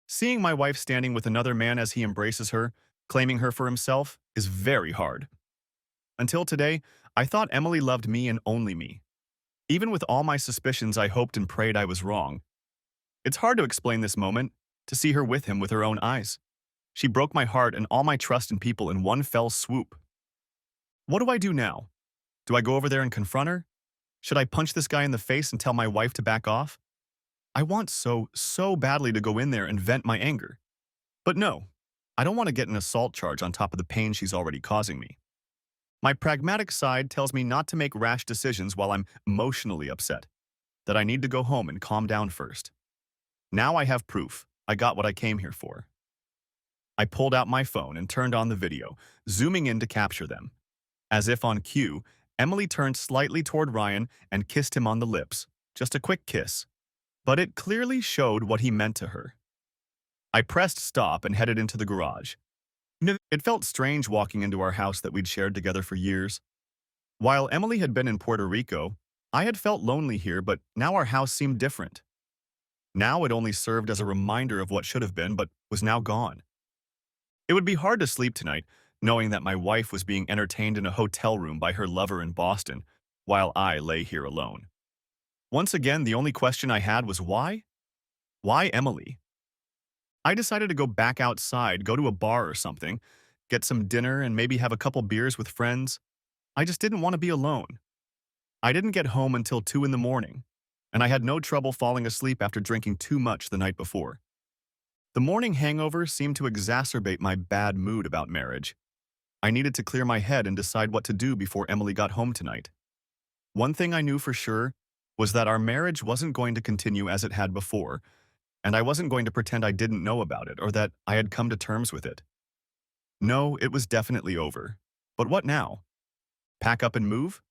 Seeing my wife standing with another man as he embraces her, claiming her for himself, is very hard. Until today, I thought Emily loved me and only me. Even with all my suspicions, I hoped and prayed I was wrong. It's hard to explain this moment, to see her with him with her own eyes. She broke my heart and all my trust in people in one fell swoop. What do I do now? Do I go over there and confront her? Should I punch this guy in the face and tell my wife to back off? I want so badly to go in there and vent my anger. But no, I don't want to get an assault charge on top of the pain she's already causing me. My pragmatic side tells me not to make rash decisions while I'm emotionally upset, that I need to go home and calm down first. Now I have proof. I got what I came here for. I pulled out my phone and turned on the video, zooming in to capture them. As if on cue, Emily turned slightly toward Ryan and kissed him on the lips. Just a quick kiss. But it clearly showed what he meant to her. I pressed stop and headed into the garage. It felt strange walking into our house that we'd shared together for years. While Emily had been in Puerto Rico, I had felt lonely here, but now our house seemed different. Now it only served as a reminder of what should have been, but was now gone. It would be hard to sleep tonight, knowing that my wife was being entertained in a hotel room by her lover in Boston, while I lay here alone. Once again, the only question I had was why? Why Emily? I decided to go back outside, go to a bar or something, get some dinner and maybe have a couple beers with friends. I just didn't want to be alone. I didn't get home until 2 in the morning, and I had no trouble falling asleep after drinking too much the night before. The morning hangover seemed to exacerbate my bad mood about marriage. I needed to clear my head and decide what to do before Emily got home tonight. One thing I knew for sure was that our marriage wasn't going to continue as it had before, and I wasn't going to pretend I didn't know about it or that I had come to terms with it. No, it was definitely over. But what now? Pack up and move?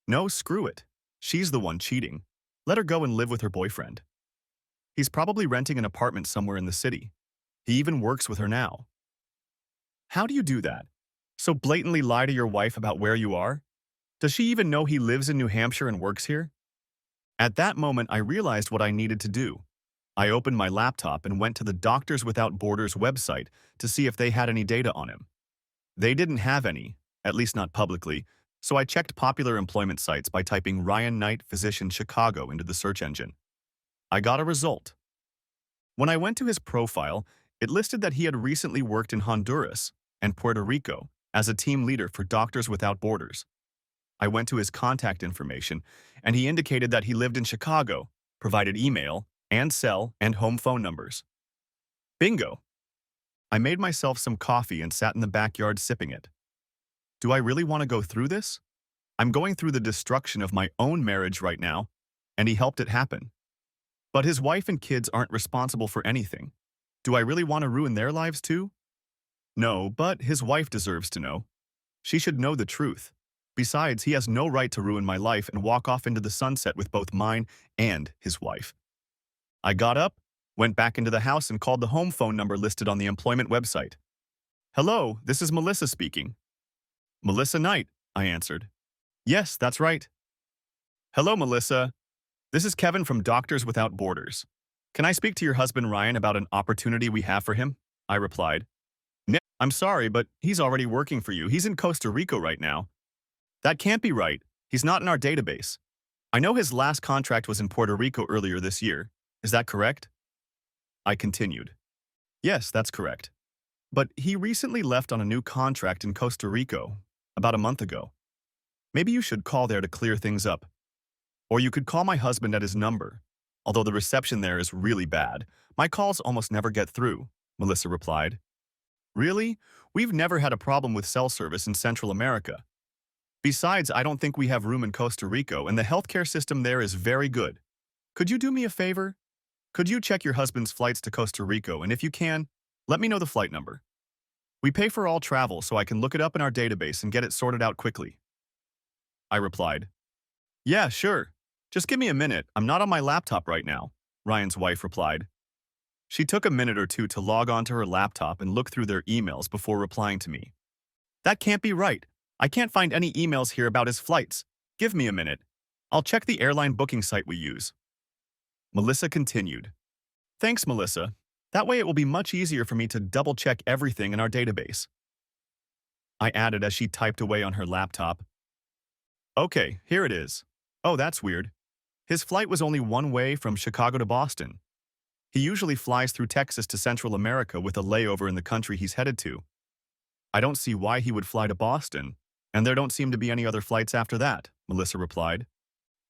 No, screw it. She's the one cheating. Let her go and live with her boyfriend. He's probably renting an apartment somewhere in the city. He even works with her now. How do you do that? So blatantly lie to your wife about where you are? Does she even know he lives in New Hampshire and works here? At that moment, I realized what I needed to do. I opened my laptop and went to the Doctors Without Borders website to see if they had any data on him. They didn't have any, at least not publicly, so I checked popular employment sites by typing Ryan Knight Physician Chicago into the search engine. I got a result. When I went to his profile, it listed that he had recently worked in Honduras and Puerto Rico as a team leader for Doctors Without Borders. I went to his contact information, and he indicated that he lived in Chicago, provided email and cell and home phone numbers. Bingo! I made myself some coffee and sat in the backyard sipping it. Do I really want to go through this? I'm going through the destruction of my own marriage right now, and he helped it happen. But his wife and kids aren't responsible for anything. Do I really want to ruin their lives too? No, but his wife deserves to know. She should know the truth. Besides, he has no right to ruin my life and walk off into the sunset with both mine and his wife. I got up, went back into the house and called the home phone number listed on the employment website. Hello, this is Melissa speaking. Melissa Knight, I answered. Yes, that's right. Hello, Melissa. This is Kevin from Doctors Without Borders. Can I speak to your husband Ryan about an opportunity we have for him? I replied. No, I'm sorry, but he's already working for you. He's in Costa Rica right now. That can't be right. He's not in our database. I know his last contract was in Puerto Rico earlier this year. Is that correct? I continued. Yes, that's correct. But he recently left on a new contract in Costa Rica about a month ago. Maybe you should call there to clear things up. Or you could call my husband at his number. Although the reception there is really bad, my calls almost never get through, Melissa replied. Really? We've never had a problem with cell service in Central America. Besides, I don't think we have room in Costa Rica, and the healthcare system there is very good. Could you do me a favor? Could you check your husband's flights to Costa Rica, and if you can, let me know the flight number. We pay for all travel, so I can look it up in our database and get it sorted out quickly. I replied. Yeah, sure. Just give me a minute. I'm not on my laptop right now, Ryan's wife replied. She took a minute or two to log onto her laptop and look through their emails before replying to me. That can't be right. I can't find any emails here about his flights. Give me a minute. I'll check the airline booking site we use. Melissa continued. Thanks, Melissa. That way it will be much easier for me to double-check everything in our database. I added as she typed away on her laptop. Okay, here it is. Oh, that's weird. His flight was only one way from Chicago to Boston. He usually flies through Texas to Central America with a layover in the country he's headed to. I don't see why he would fly to Boston, and there don't seem to be any other flights after that, Melissa replied.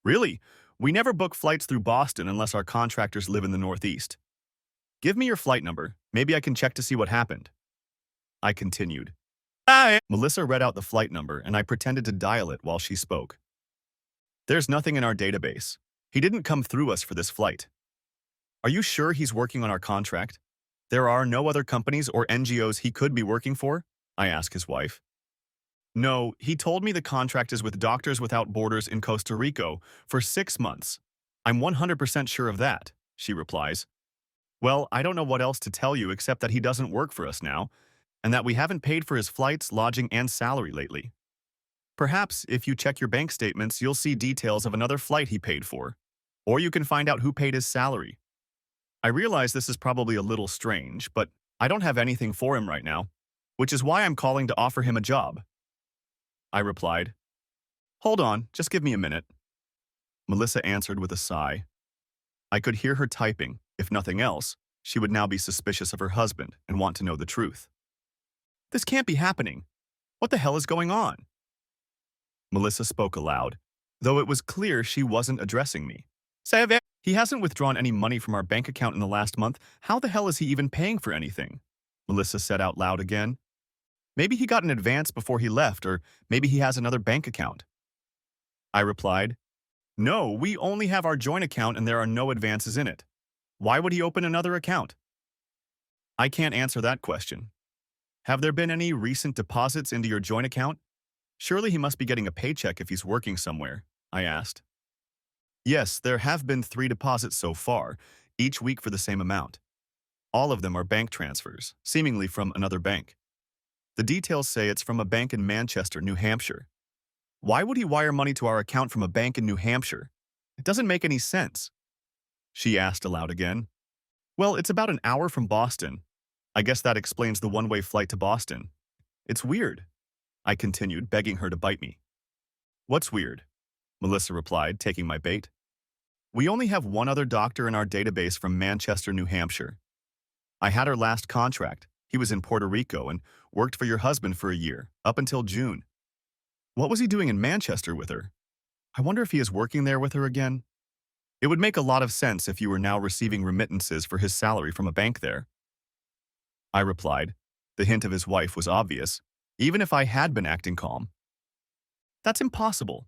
Really? We never book flights through Boston unless our contractors live in the Northeast. Give me your flight number. Maybe I can check to see what happened. I continued. Melissa read out the flight number, and I pretended to dial it while she spoke. There's nothing in our database. He didn't come through us for this flight. Are you sure he's working on our contract? There are no other companies or NGOs he could be working for? I asked his wife. No, he told me the contract is with Doctors Without Borders in Costa Rica for 6 months. I'm 100% sure of that, she replies. Well, I don't know what else to tell you except that he doesn't work for us now, and that we haven't paid for his flights, lodging, and salary lately. Perhaps if you check your bank statements, you'll see details of another flight he paid for. Or you can find out who paid his salary. I realize this is probably a little strange, but I don't have anything for him right now, which is why I'm calling to offer him a job. I replied, Hold on, just give me a minute. Melissa answered with a sigh. I could hear her typing. If nothing else, she would now be suspicious of her husband and want to know the truth. This can't be happening. What the hell is going on? Melissa spoke aloud, though it was clear she wasn't addressing me. He hasn't withdrawn any money from our bank account in the last month. How the hell is he even paying for anything? Melissa said out loud again. Maybe he got an advance before he left, or maybe he has another bank account. I replied, No, we only have our joint account and there are no advances in it. Why would he open another account? I can't answer that question. Have there been any recent deposits into your joint account? Surely he must be getting a paycheck if he's working somewhere, I asked. Yes, there have been 3 deposits so far, each week for the same amount. All of them are bank transfers, seemingly from another bank. The details say it's from a bank in Manchester, New Hampshire. Why would he wire money to our account from a bank in New Hampshire? It doesn't make any sense. She asked aloud again. Well, it's about an hour from Boston. I guess that explains the one-way flight to Boston. It's weird, I continued, begging her to bite me. What's weird? Melissa replied, taking my bait. We only have one other doctor in our database from Manchester, New Hampshire. I had her last contract. He was in Puerto Rico and worked for your husband for a year, up until June. What was he doing in Manchester with her? I wonder if he is working there with her again. It would make a lot of sense if you were now receiving remittances for his salary from a bank there. I replied. The hint of his wife was obvious, even if I had been acting calm. That's impossible.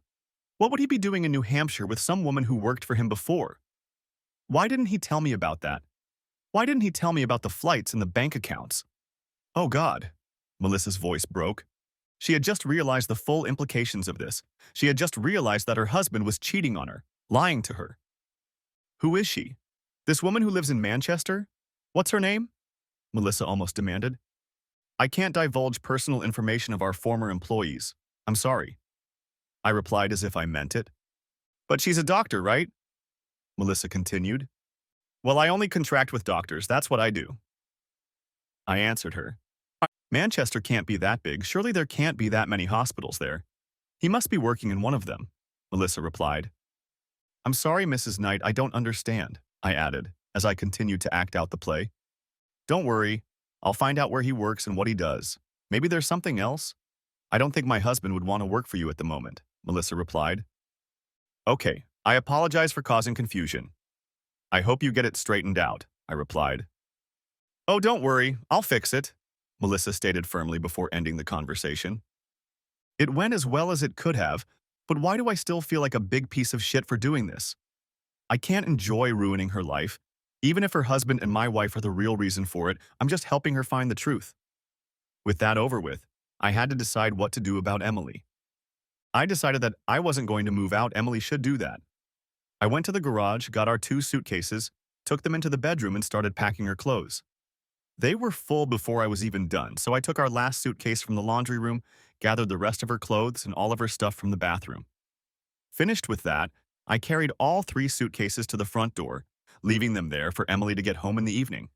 What would he be doing in New Hampshire with some woman who worked for him before? Why didn't he tell me about that? Why didn't he tell me about the flights and the bank accounts? Oh God, Melissa's voice broke. She had just realized the full implications of this. She had just realized that her husband was cheating on her, lying to her. Who is she? This woman who lives in Manchester? What's her name? Melissa almost demanded. I can't divulge personal information of our former employees. I'm sorry. I replied as if I meant it. But she's a doctor, right? Melissa continued. Well, I only contract with doctors. That's what I do. I answered her. Manchester can't be that big. Surely there can't be that many hospitals there. He must be working in one of them, Melissa replied. I'm sorry, Mrs. Knight, I don't understand, I added, as I continued to act out the play. Don't worry. I'll find out where he works and what he does. Maybe there's something else? I don't think my husband would want to work for you at the moment, Melissa replied. Okay, I apologize for causing confusion. I hope you get it straightened out, I replied. Oh, don't worry, I'll fix it, Melissa stated firmly before ending the conversation. It went as well as it could have, but why do I still feel like a big piece of shit for doing this? I can't enjoy ruining her life. Even if her husband and my wife are the real reason for it, I'm just helping her find the truth. With that over with, I had to decide what to do about Emily. I decided that I wasn't going to move out. Emily should do that. I went to the garage, got our 2 suitcases, took them into the bedroom and started packing her clothes. They were full before I was even done, so I took our last suitcase from the laundry room, gathered the rest of her clothes and all of her stuff from the bathroom. Finished with that, I carried all 3 suitcases to the front door, leaving them there for Emily to get home in the evening.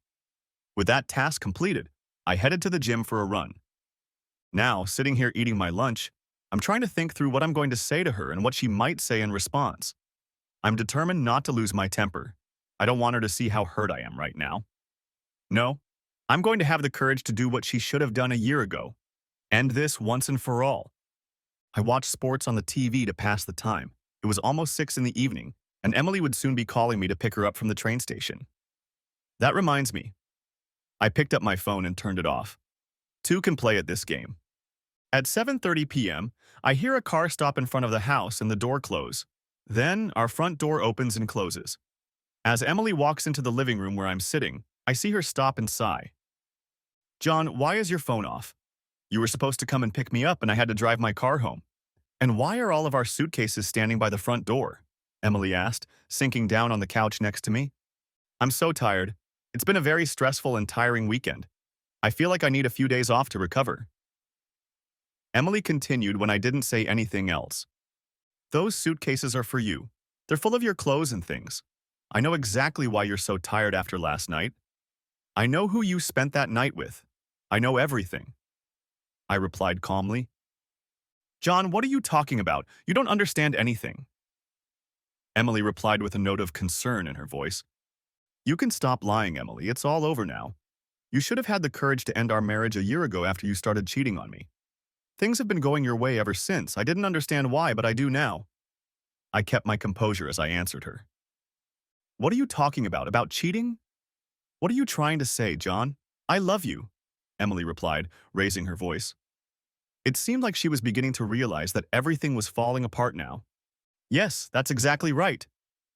With that task completed, I headed to the gym for a run. Now, sitting here eating my lunch, I'm trying to think through what I'm going to say to her and what she might say in response. I'm determined not to lose my temper. I don't want her to see how hurt I am right now. No, I'm going to have the courage to do what she should have done a year ago. End this once and for all. I watched sports on the TV to pass the time. It was almost 6 in the evening, and Emily would soon be calling me to pick her up from the train station. That reminds me. I picked up my phone and turned it off. 2 can play at this game. At 7:30 p.m., I hear a car stop in front of the house and the door close. Then, our front door opens and closes. As Emily walks into the living room where I'm sitting, I see her stop and sigh. John, why is your phone off? You were supposed to come and pick me up and I had to drive my car home. And why are all of our suitcases standing by the front door? Emily asked, sinking down on the couch next to me. I'm so tired. It's been a very stressful and tiring weekend. I feel like I need a few days off to recover. Emily continued when I didn't say anything else. Those suitcases are for you. They're full of your clothes and things. I know exactly why you're so tired after last night. I know who you spent that night with. I know everything. I replied calmly. John, what are you talking about? You don't understand anything. Emily replied with a note of concern in her voice. You can stop lying, Emily. It's all over now. You should have had the courage to end our marriage a year ago after you started cheating on me. Things have been going your way ever since. I didn't understand why, but I do now. I kept my composure as I answered her. What are you talking about? About cheating? What are you trying to say, John? I love you, Emily replied, raising her voice. It seemed like she was beginning to realize that everything was falling apart now. Yes, that's exactly right.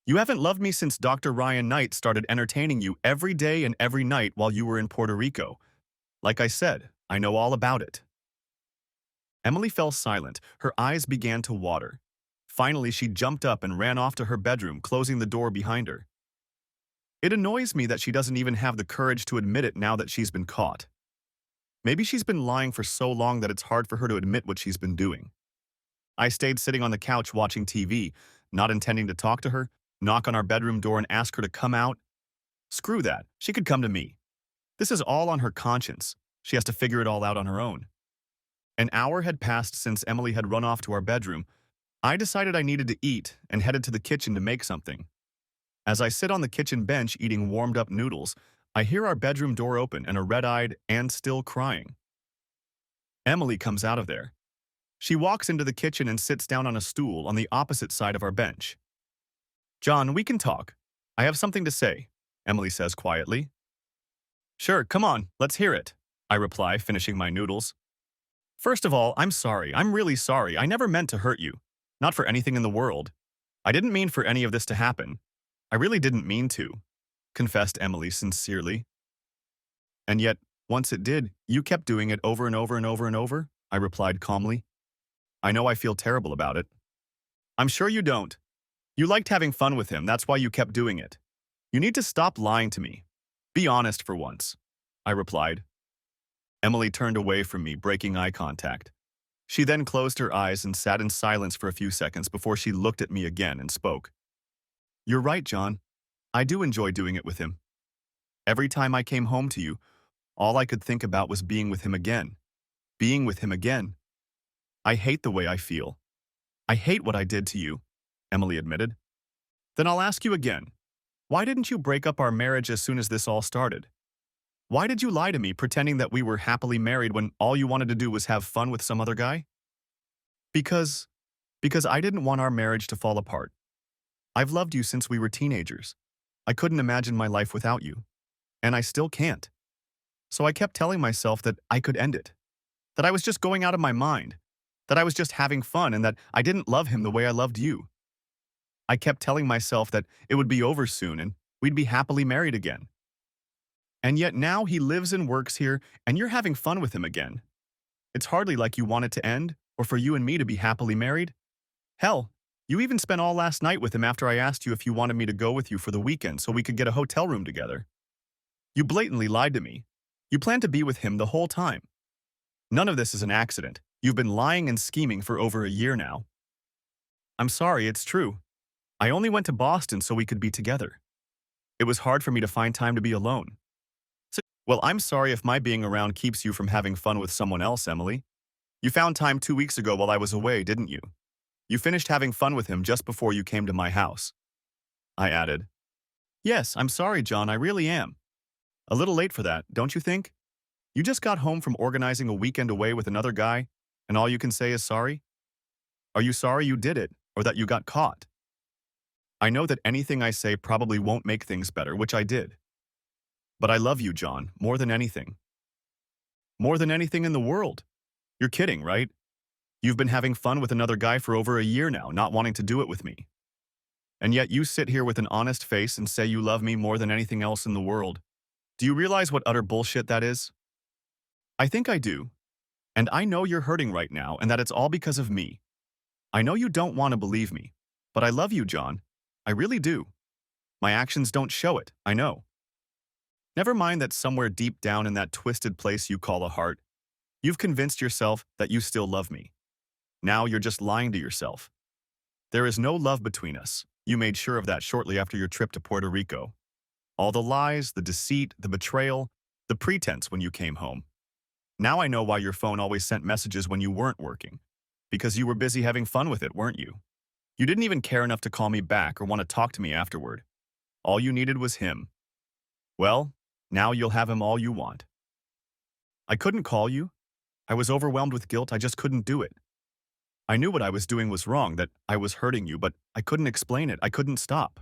You haven't loved me since Dr. Ryan Knight started entertaining you every day and every night while you were in Puerto Rico. Like I said, I know all about it. Emily fell silent. Her eyes began to water. Finally, she jumped up and ran off to her bedroom, closing the door behind her. It annoys me that she doesn't even have the courage to admit it now that she's been caught. Maybe she's been lying for so long that it's hard for her to admit what she's been doing. I stayed sitting on the couch watching TV, not intending to talk to her, knock on our bedroom door and ask her to come out. Screw that. She could come to me. This is all on her conscience. She has to figure it all out on her own. An hour had passed since Emily had run off to our bedroom. I decided I needed to eat and headed to the kitchen to make something. As I sit on the kitchen bench eating warmed-up noodles, I hear our bedroom door open and a red-eyed and still crying. Emily comes out of there. She walks into the kitchen and sits down on a stool on the opposite side of our bench. John, we can talk. I have something to say, Emily says quietly. Sure, come on, let's hear it, I reply, finishing my noodles. First of all, I'm sorry. I'm really sorry. I never meant to hurt you. Not for anything in the world. I didn't mean for any of this to happen. I really didn't mean to, confessed Emily sincerely. And yet, once it did, you kept doing it over and over and over and over, I replied calmly. I know I feel terrible about it. I'm sure you don't. You liked having fun with him, that's why you kept doing it. You need to stop lying to me. Be honest for once, I replied. Emily turned away from me, breaking eye contact. She then closed her eyes and sat in silence for a few seconds before she looked at me again and spoke. You're right, John. I do enjoy doing it with him. Every time I came home to you, all I could think about was being with him again. Being with him again. I hate the way I feel. I hate what I did to you, Emily admitted. Then I'll ask you again. Why didn't you break up our marriage as soon as this all started? Why did you lie to me pretending that we were happily married when all you wanted to do was have fun with some other guy? Because I didn't want our marriage to fall apart. I've loved you since we were teenagers. I couldn't imagine my life without you. And I still can't. So I kept telling myself that I could end it. That I was just going out of my mind. That I was just having fun and that I didn't love him the way I loved you. I kept telling myself that it would be over soon and we'd be happily married again. And yet now he lives and works here and you're having fun with him again. It's hardly like you want it to end or for you and me to be happily married. Hell, you even spent all last night with him after I asked you if you wanted me to go with you for the weekend so we could get a hotel room together. You blatantly lied to me. You planned to be with him the whole time. None of this is an accident. You've been lying and scheming for over a year now. I'm sorry, it's true. I only went to Boston so we could be together. It was hard for me to find time to be alone. Well, I'm sorry if my being around keeps you from having fun with someone else, Emily. You found time 2 weeks ago while I was away, didn't you? You finished having fun with him just before you came to my house. I added. Yes, I'm sorry, John, I really am. A little late for that, don't you think? You just got home from organizing a weekend away with another guy, and all you can say is sorry? Are you sorry you did it, or that you got caught? I know that anything I say probably won't make things better, which I did. But I love you, John, more than anything. More than anything in the world. You're kidding, right? You've been having fun with another guy for over a year now, not wanting to do it with me. And yet you sit here with an honest face and say you love me more than anything else in the world. Do you realize what utter bullshit that is? I think I do. And I know you're hurting right now and that it's all because of me. I know you don't want to believe me, but I love you, John. I really do. My actions don't show it, I know. Never mind that somewhere deep down in that twisted place you call a heart, you've convinced yourself that you still love me. Now you're just lying to yourself. There is no love between us. You made sure of that shortly after your trip to Puerto Rico. All the lies, the deceit, the betrayal, the pretense when you came home. Now I know why your phone always sent messages when you weren't working. Because you were busy having fun with it, weren't you? You didn't even care enough to call me back or want to talk to me afterward. All you needed was him. Well, now you'll have him all you want. I couldn't call you. I was overwhelmed with guilt, I just couldn't do it. I knew what I was doing was wrong, that I was hurting you, but I couldn't explain it, I couldn't stop.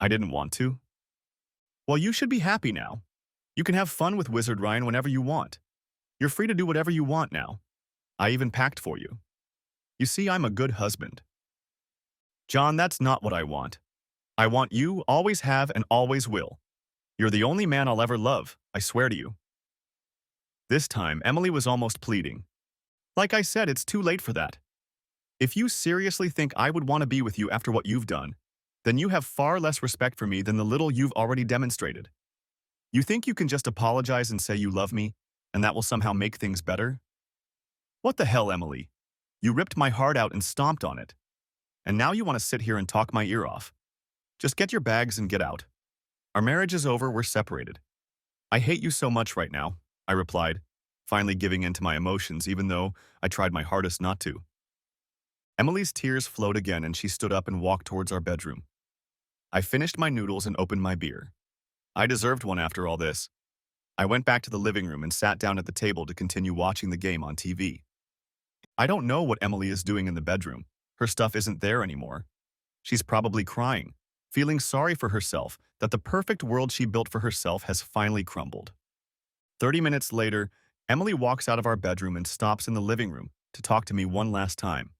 I didn't want to. Well, you should be happy now. You can have fun with Wizard Ryan whenever you want. You're free to do whatever you want now. I even packed for you. You see, I'm a good husband. John, that's not what I want. I want you, always have, and always will. You're the only man I'll ever love, I swear to you. This time, Emily was almost pleading. Like I said, it's too late for that. If you seriously think I would want to be with you after what you've done, then you have far less respect for me than the little you've already demonstrated. You think you can just apologize and say you love me, and that will somehow make things better? What the hell, Emily? You ripped my heart out and stomped on it. And now you want to sit here and talk my ear off. Just get your bags and get out. Our marriage is over, we're separated. I hate you so much right now, I replied, finally giving in to my emotions even though I tried my hardest not to. Emily's tears flowed again and she stood up and walked towards our bedroom. I finished my noodles and opened my beer. I deserved one after all this. I went back to the living room and sat down at the table to continue watching the game on TV. I don't know what Emily is doing in the bedroom. Her stuff isn't there anymore. She's probably crying, feeling sorry for herself that the perfect world she built for herself has finally crumbled. 30 minutes later, Emily walks out of our bedroom and stops in the living room to talk to me one last time.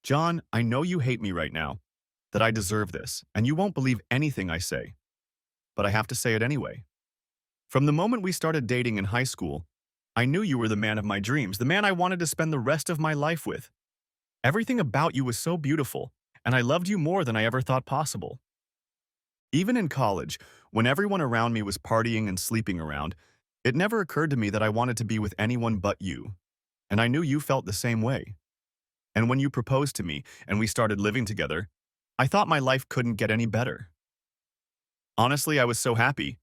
John, I know you hate me right now, that I deserve this, and you won't believe anything I say. But I have to say it anyway. From the moment we started dating in high school, I knew you were the man of my dreams, the man I wanted to spend the rest of my life with. Everything about you was so beautiful, and I loved you more than I ever thought possible. Even in college, when everyone around me was partying and sleeping around, it never occurred to me that I wanted to be with anyone but you. And I knew you felt the same way. And when you proposed to me and we started living together, I thought my life couldn't get any better. Honestly, I was so happy.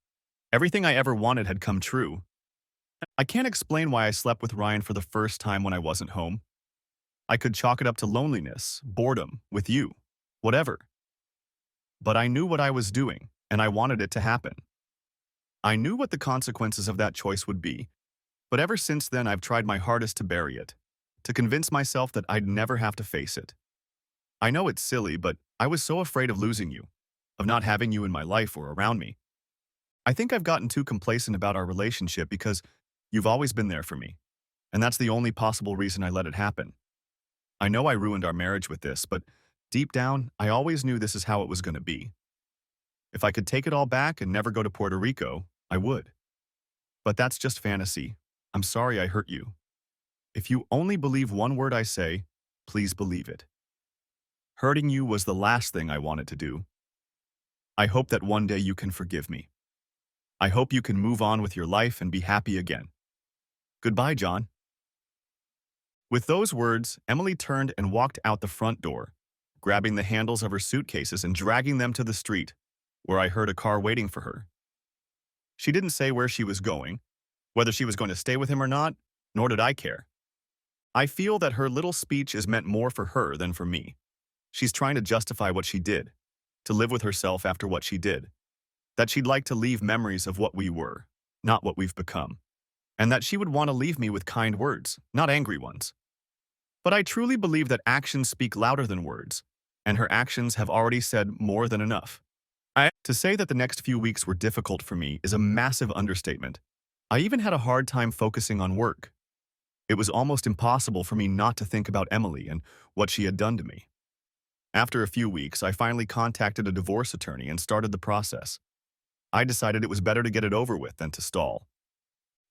Everything I ever wanted had come true. I can't explain why I slept with Ryan for the first time when I wasn't home. I could chalk it up to loneliness, boredom, with you, whatever. But I knew what I was doing, and I wanted it to happen. I knew what the consequences of that choice would be, but ever since then I've tried my hardest to bury it, to convince myself that I'd never have to face it. I know it's silly, but I was so afraid of losing you, of not having you in my life or around me. I think I've gotten too complacent about our relationship because you've always been there for me, and that's the only possible reason I let it happen. I know I ruined our marriage with this, but deep down, I always knew this is how it was going to be. If I could take it all back and never go to Puerto Rico, I would. But that's just fantasy. I'm sorry I hurt you. If you only believe one word I say, please believe it. Hurting you was the last thing I wanted to do. I hope that one day you can forgive me. I hope you can move on with your life and be happy again. Goodbye, John. With those words, Emily turned and walked out the front door, grabbing the handles of her suitcases and dragging them to the street, where I heard a car waiting for her. She didn't say where she was going, whether she was going to stay with him or not, nor did I care. I feel that her little speech is meant more for her than for me. She's trying to justify what she did, to live with herself after what she did, that she'd like to leave memories of what we were, not what we've become, and that she would want to leave me with kind words, not angry ones. But I truly believe that actions speak louder than words, and her actions have already said more than enough. To say that the next few weeks were difficult for me is a massive understatement. I even had a hard time focusing on work. It was almost impossible for me not to think about Emily and what she had done to me. After a few weeks, I finally contacted a divorce attorney and started the process. I decided it was better to get it over with than to stall.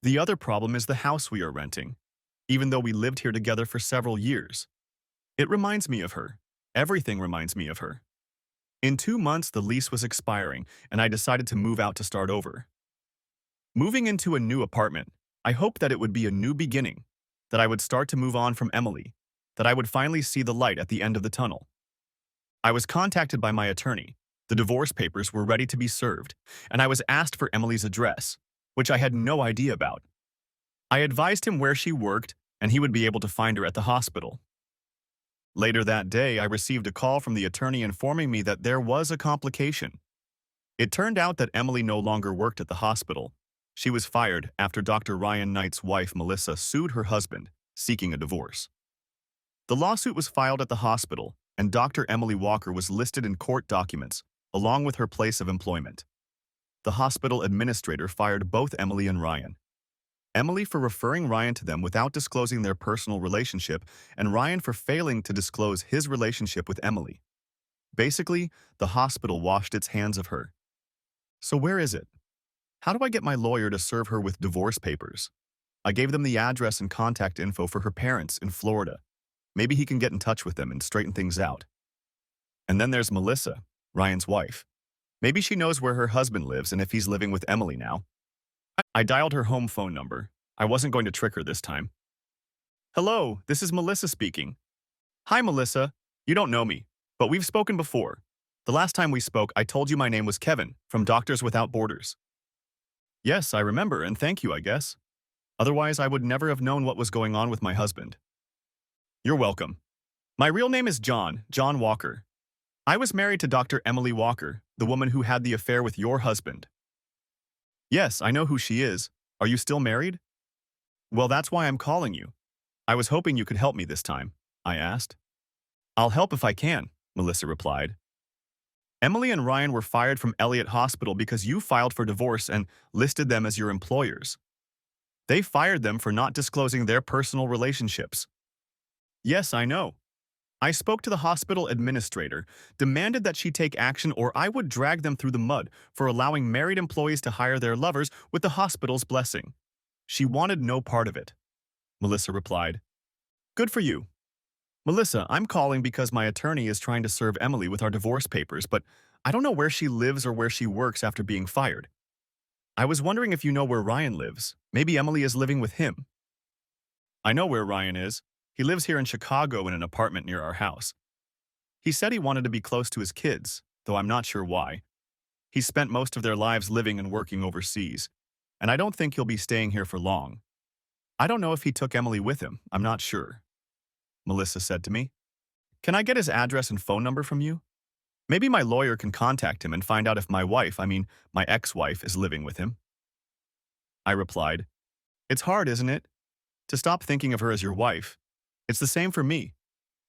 The other problem is the house we are renting. Even though we lived here together for several years, it reminds me of her. Everything reminds me of her. In 2 months, the lease was expiring, and I decided to move out to start over. Moving into a new apartment, I hoped that it would be a new beginning, that I would start to move on from Emily, that I would finally see the light at the end of the tunnel. I was contacted by my attorney. The divorce papers were ready to be served, and I was asked for Emily's address, which I had no idea about. I advised him where she worked, and he would be able to find her at the hospital. Later that day, I received a call from the attorney informing me that there was a complication. It turned out that Emily no longer worked at the hospital. She was fired after Dr. Ryan Knight's wife, Melissa, sued her husband, seeking a divorce. The lawsuit was filed at the hospital, and Dr. Emily Walker was listed in court documents, along with her place of employment. The hospital administrator fired both Emily and Ryan. Emily for referring Ryan to them without disclosing their personal relationship, and Ryan for failing to disclose his relationship with Emily. Basically, the hospital washed its hands of her. So where is it? How do I get my lawyer to serve her with divorce papers? I gave them the address and contact info for her parents in Florida. Maybe he can get in touch with them and straighten things out. And then there's Melissa, Ryan's wife. Maybe she knows where her husband lives and if he's living with Emily now. I dialed her home phone number. I wasn't going to trick her this time. Hello, this is Melissa speaking. Hi, Melissa. You don't know me, but we've spoken before. The last time we spoke, I told you my name was Kevin, from Doctors Without Borders. Yes, I remember, and thank you, I guess. Otherwise, I would never have known what was going on with my husband. You're welcome. My real name is John Walker. I was married to Dr. Emily Walker, the woman who had the affair with your husband. Yes, I know who she is. Are you still married? Well, that's why I'm calling you. I was hoping you could help me this time, I asked. I'll help if I can, Melissa replied. Emily and Ryan were fired from Elliott Hospital because you filed for divorce and listed them as your employers. They fired them for not disclosing their personal relationships. Yes, I know. I spoke to the hospital administrator, demanded that she take action or I would drag them through the mud for allowing married employees to hire their lovers with the hospital's blessing. She wanted no part of it. Melissa replied. Good for you. Melissa, I'm calling because my attorney is trying to serve Emily with our divorce papers, but I don't know where she lives or where she works after being fired. I was wondering if you know where Ryan lives. Maybe Emily is living with him. I know where Ryan is. He lives here in Chicago in an apartment near our house. He said he wanted to be close to his kids, though I'm not sure why. He's spent most of their lives living and working overseas, and I don't think he'll be staying here for long. I don't know if he took Emily with him. I'm not sure. Melissa said to me. Can I get his address and phone number from you? Maybe my lawyer can contact him and find out if my ex-wife, is living with him. I replied, It's hard, isn't it? To stop thinking of her as your wife. It's the same for me.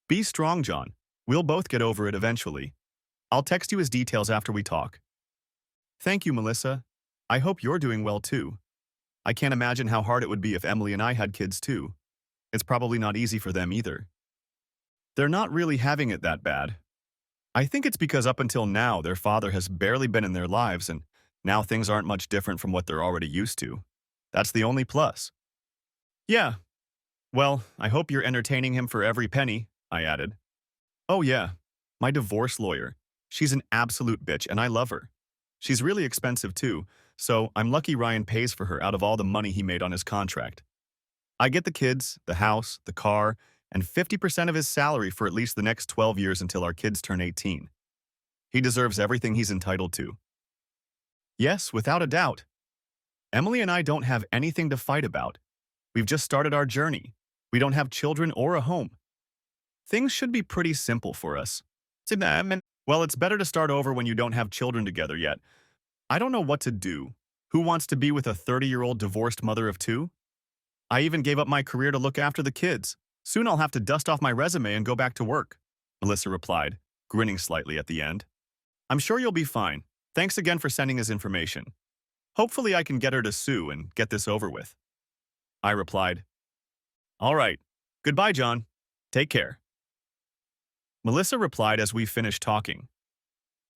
Be strong, John. We'll both get over it eventually. I'll text you his details after we talk. Thank you, Melissa. I hope you're doing well too. I can't imagine how hard it would be if Emily and I had kids too. It's probably not easy for them either. They're not really having it that bad. I think it's because up until now their father has barely been in their lives and now things aren't much different from what they're already used to. That's the only plus. Yeah. Well, I hope you're entertaining him for every penny, I added. Oh yeah, my divorce lawyer. She's an absolute bitch and I love her. She's really expensive too, so I'm lucky Ryan pays for her out of all the money he made on his contract. I get the kids, the house, the car, and 50% of his salary for at least the next 12 years until our kids turn 18. He deserves everything he's entitled to. Yes, without a doubt. Emily and I don't have anything to fight about. We've just started our journey. We don't have children or a home. Things should be pretty simple for us. Well, it's better to start over when you don't have children together yet. I don't know what to do. Who wants to be with a 30-year-old divorced mother of two? I even gave up my career to look after the kids. Soon I'll have to dust off my resume and go back to work, Melissa replied, grinning slightly at the end. I'm sure you'll be fine. Thanks again for sending his information. Hopefully I can get her to sue and get this over with. I replied, All right. Goodbye, John. Take care. Melissa replied as we finished talking.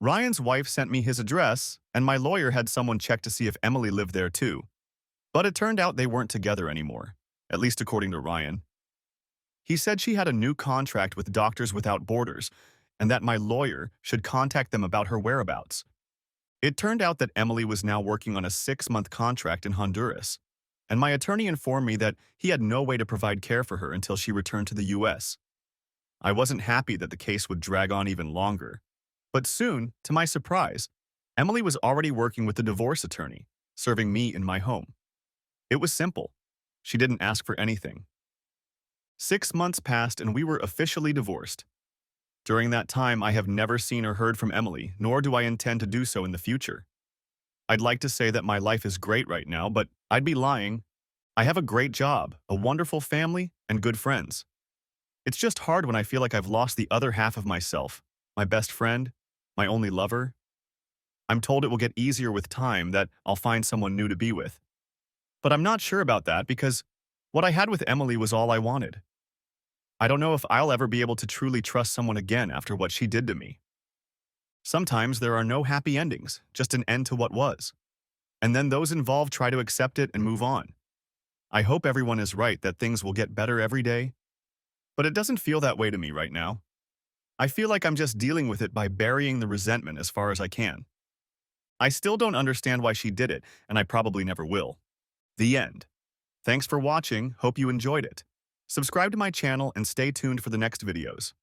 Ryan's wife sent me his address, and my lawyer had someone check to see if Emily lived there too. But it turned out they weren't together anymore, at least according to Ryan. He said she had a new contract with Doctors Without Borders, and that my lawyer should contact them about her whereabouts. It turned out that Emily was now working on a 6-month contract in Honduras, and my attorney informed me that he had no way to provide care for her until she returned to the US. I wasn't happy that the case would drag on even longer. But soon, to my surprise, Emily was already working with the divorce attorney, serving me in my home. It was simple. She didn't ask for anything. 6 months passed and we were officially divorced. During that time, I have never seen or heard from Emily, nor do I intend to do so in the future. I'd like to say that my life is great right now, but I'd be lying. I have a great job, a wonderful family, and good friends. It's just hard when I feel like I've lost the other half of myself, my best friend, my only lover. I'm told it will get easier with time, that I'll find someone new to be with. But I'm not sure about that because what I had with Emily was all I wanted. I don't know if I'll ever be able to truly trust someone again after what she did to me. Sometimes there are no happy endings, just an end to what was. And then those involved try to accept it and move on. I hope everyone is right that things will get better every day, but it doesn't feel that way to me right now. I feel like I'm just dealing with it by burying the resentment as far as I can. I still don't understand why she did it, and I probably never will. The end. Thanks for watching, hope you enjoyed it. Subscribe to my channel and stay tuned for the next videos.